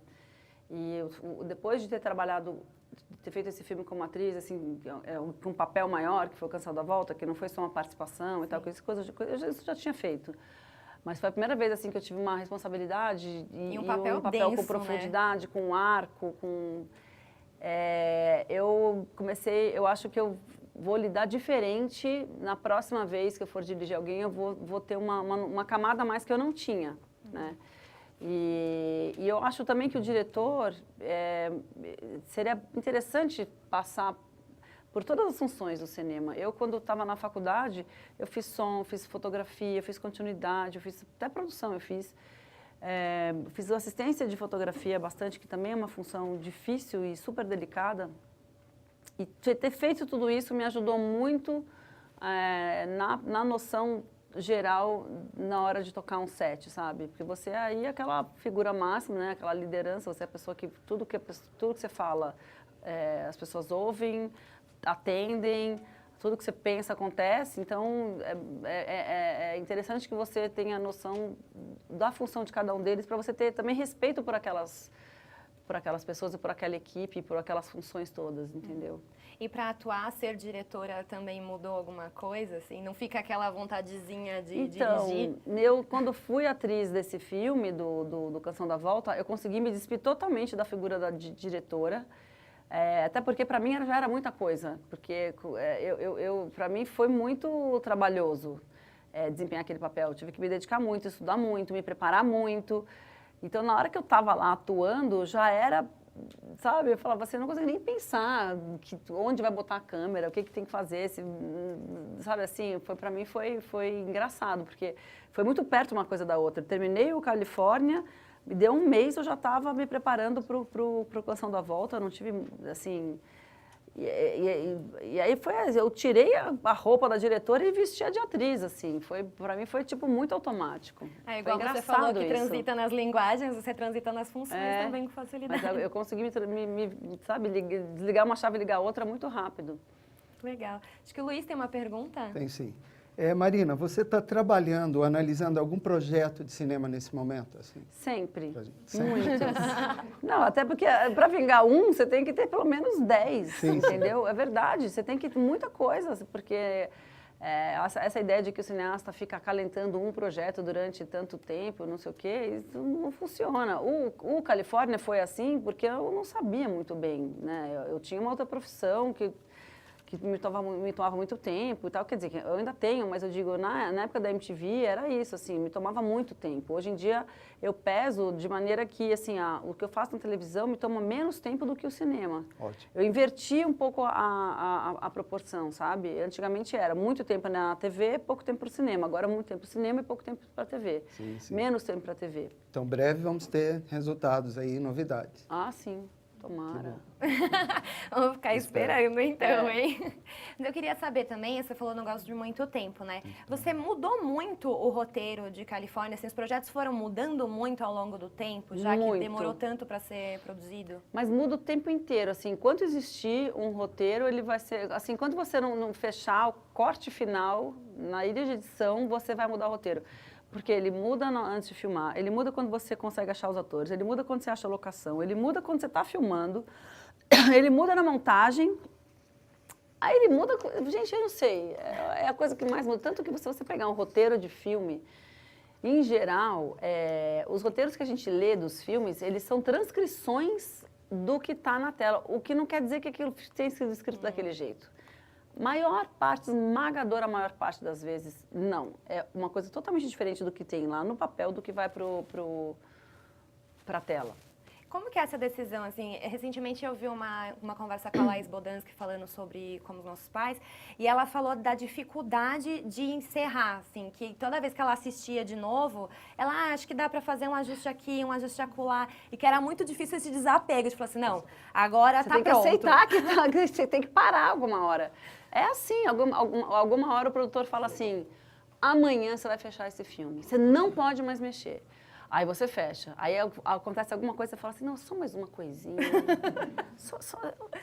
E depois de ter trabalhado, ter feito esse filme como atriz, assim, com um papel maior, que foi o Canção da Volta, que não foi só uma participação e tal, isso já tinha feito. Mas foi a primeira vez, assim, que eu tive uma responsabilidade e um papel com denso, profundidade, né? Com arco, com... eu acho que eu vou lidar diferente na próxima vez que eu for dirigir alguém, eu vou ter uma camada a mais que eu não tinha, né? E eu acho também que o diretor, seria interessante passar por todas as funções do cinema. Eu, quando estava na faculdade, eu fiz som, fiz fotografia, fiz continuidade, eu fiz até produção, fiz assistência de fotografia bastante, que também é uma função difícil e super delicada. E ter feito tudo isso me ajudou muito na noção geral na hora de tocar um set, sabe? Porque você aí é aquela figura máxima, né? Aquela liderança, você é a pessoa que tudo que você fala, as pessoas ouvem, atendem, tudo que você pensa acontece. Então, é interessante que você tenha noção da função de cada um deles para você ter também respeito por aquelas pessoas e por aquela equipe, por aquelas funções todas, entendeu? E para atuar, ser diretora também mudou alguma coisa, assim? Não fica aquela vontadezinha de dirigir? Eu, quando fui atriz desse filme, do Canção da Volta, eu consegui me despir totalmente da figura da diretora, até porque para mim já era muita coisa, porque para mim foi muito trabalhoso desempenhar aquele papel. Eu tive que me dedicar muito, estudar muito, me preparar muito. Então, na hora que eu estava lá atuando, já era, sabe, eu falava assim, eu não consigo nem pensar onde vai botar a câmera, o que tem que fazer, sabe, assim, para mim foi engraçado, porque foi muito perto uma coisa da outra. Eu terminei o Califórnia, me deu um mês, eu já estava me preparando para o Canção da Volta, eu não tive, assim... E aí eu tirei a roupa da diretora e vestia de atriz, assim. Para mim foi tipo muito automático. Igual você falou que transita nas linguagens, você transita nas funções também com facilidade. Mas eu consegui sabe, desligar uma chave e ligar outra muito rápido. Legal. Acho que o Luiz tem uma pergunta. Tem sim. Marina, você está trabalhando, analisando algum projeto de cinema nesse momento? Assim? Sempre. Sempre. Muitos. Não, até porque para vingar um, você tem que ter pelo menos 10, sim, entendeu? Sim. É verdade, você tem que ter muita coisa, porque essa ideia de que o cineasta fica acalentando um projeto durante tanto tempo, não sei o quê, isso não funciona. O Califórnia foi assim porque eu não sabia muito bem, né? Eu tinha uma outra profissão que me tomava muito tempo e tal. Quer dizer, eu ainda tenho, mas eu digo, na época da MTV era isso, assim, me tomava muito tempo. Hoje em dia, eu peso de maneira que, assim, o que eu faço na televisão me toma menos tempo do que o cinema. Ótimo. Eu inverti um pouco a proporção, sabe? Antigamente era muito tempo na TV, pouco tempo para o cinema. Agora, muito tempo para o cinema e pouco tempo para a TV. Sim, sim. Menos tempo para a TV. Então, breve vamos ter resultados aí, novidades. Ah, sim. Tomara. Vamos ficar esperando então, hein? Eu queria saber também, você falou um negócio de muito tempo, né? Você mudou muito o roteiro de Califórnia, assim, os projetos foram mudando muito ao longo do tempo, já que demorou tanto para ser produzido? Mas muda o tempo inteiro, assim, enquanto existir um roteiro, ele vai ser, assim, enquanto você não fechar o corte final, na ilha de edição, você vai mudar o roteiro. Porque ele muda antes de filmar, ele muda quando você consegue achar os atores, ele muda quando você acha a locação, ele muda quando você está filmando, ele muda na montagem, aí ele muda... Gente, eu não sei, é a coisa que mais muda. Tanto que se você pegar um roteiro de filme, Em geral, os roteiros que a gente lê dos filmes, eles são transcrições do que está na tela, o que não quer dizer que aquilo tenha sido escrito daquele jeito. Maior parte, esmagadora maior parte das vezes, não. É uma coisa totalmente diferente do que tem lá no papel, do que vai para a tela. Como que é essa decisão, assim, recentemente eu vi uma conversa com a Laís Bodansky falando sobre Como os Nossos Pais, e ela falou da dificuldade de encerrar, assim, que toda vez que ela assistia de novo, ela, acho que dá pra fazer um ajuste aqui, um ajuste acolá, e que era muito difícil esse desapego, de falar assim, não, agora Você tá tem que pronto. aceitar que você tem que parar alguma hora. É assim, alguma hora o produtor fala assim, amanhã você vai fechar esse filme, você não pode mais mexer. Aí você fecha. Aí acontece alguma coisa, você fala assim, não, só mais uma coisinha.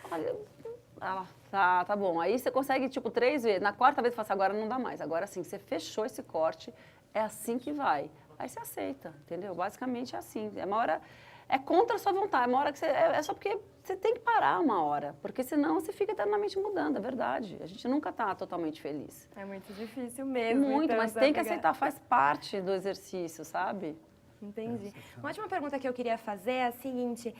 Olha, tá bom. Aí você consegue, tipo, 3 vezes. Na 4ª vez você fala assim, agora não dá mais. Agora sim, você fechou esse corte, é assim que vai. Aí você aceita, entendeu? Basicamente é assim. É uma hora... É contra a sua vontade. É uma hora que você... É só porque você tem que parar uma hora. Porque senão você fica eternamente mudando, é verdade. A gente nunca tá totalmente feliz. É muito difícil mesmo. Muito, então, mas tem que aceitar, faz parte do exercício, sabe? Entendi. Uma última pergunta que eu queria fazer é a seguinte,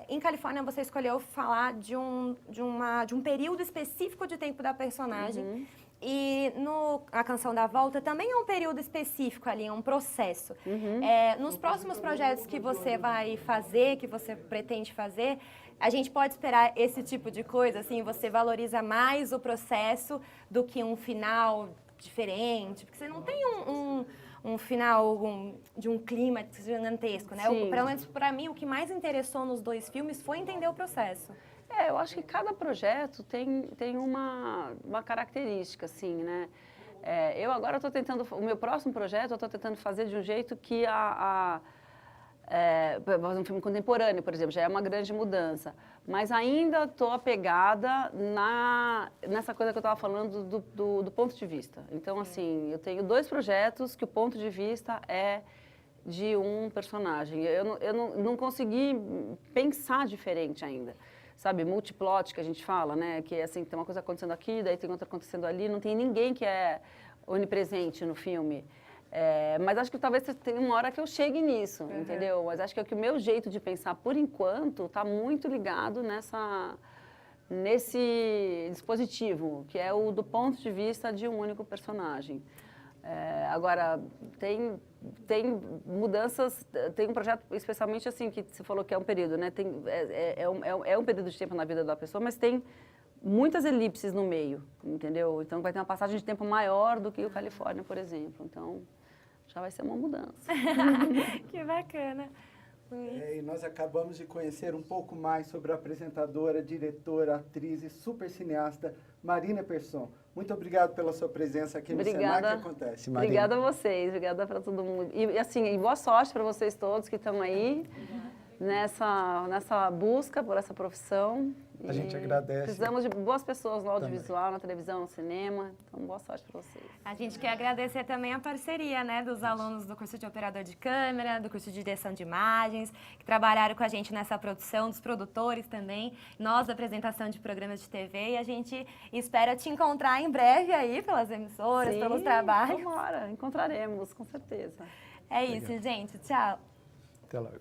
em Califórnia você escolheu falar de um período específico de tempo da personagem, e A Canção da Volta também é um período específico ali, é um processo. Nos próximos projetos que você vai fazer, que você pretende fazer, a gente pode esperar esse tipo de coisa, assim, você valoriza mais o processo do que um final diferente, porque você não tem um final de um clima gigantesco, né? Pelo menos para mim, o que mais interessou nos 2 filmes foi entender o processo. Eu acho que cada projeto tem uma característica, assim, né? Eu agora estou tentando, o meu próximo projeto eu estou tentando fazer de um jeito que um filme contemporâneo, por exemplo, já é uma grande mudança. Mas ainda estou apegada nessa coisa que eu estava falando do ponto de vista. Então, assim, eu tenho 2 projetos que o ponto de vista é de um personagem. Eu não consegui pensar diferente ainda. Sabe, multiplot que a gente fala, né? Que, assim, tem uma coisa acontecendo aqui, daí tem outra acontecendo ali. Não tem ninguém que é onipresente no filme. Mas acho que talvez tenha uma hora que eu chegue nisso, entendeu? Mas acho que o meu jeito de pensar, por enquanto, está muito ligado nesse dispositivo, que é o do ponto de vista de um único personagem. Agora, tem mudanças, tem um projeto especialmente assim, que você falou que é um período, né? É um período de tempo na vida da pessoa, mas tem muitas elipses no meio, entendeu? Então vai ter uma passagem de tempo maior do que o Califórnia, por exemplo. Então, já vai ser uma mudança. Que bacana. E nós acabamos de conhecer um pouco mais sobre a apresentadora, diretora, atriz e super cineasta Marina Persson. Muito obrigado pela sua presença aqui no Senac Acontece, Marina. Obrigada a vocês, obrigada para todo mundo. E assim, boa sorte para vocês todos que estão aí nessa busca por essa profissão. A gente agradece. Precisamos de boas pessoas no audiovisual, na televisão, no cinema. Então, boa sorte para vocês. A gente quer agradecer também a parceria, né, dos alunos do curso de operador de câmera, do curso de direção de imagens, que trabalharam com a gente nessa produção, dos produtores também, nós da apresentação de programas de TV, e a gente espera te encontrar em breve aí pelas emissoras, pelos trabalhos. Vamos embora, encontraremos, com certeza. É isso, gente. Tchau. Até logo.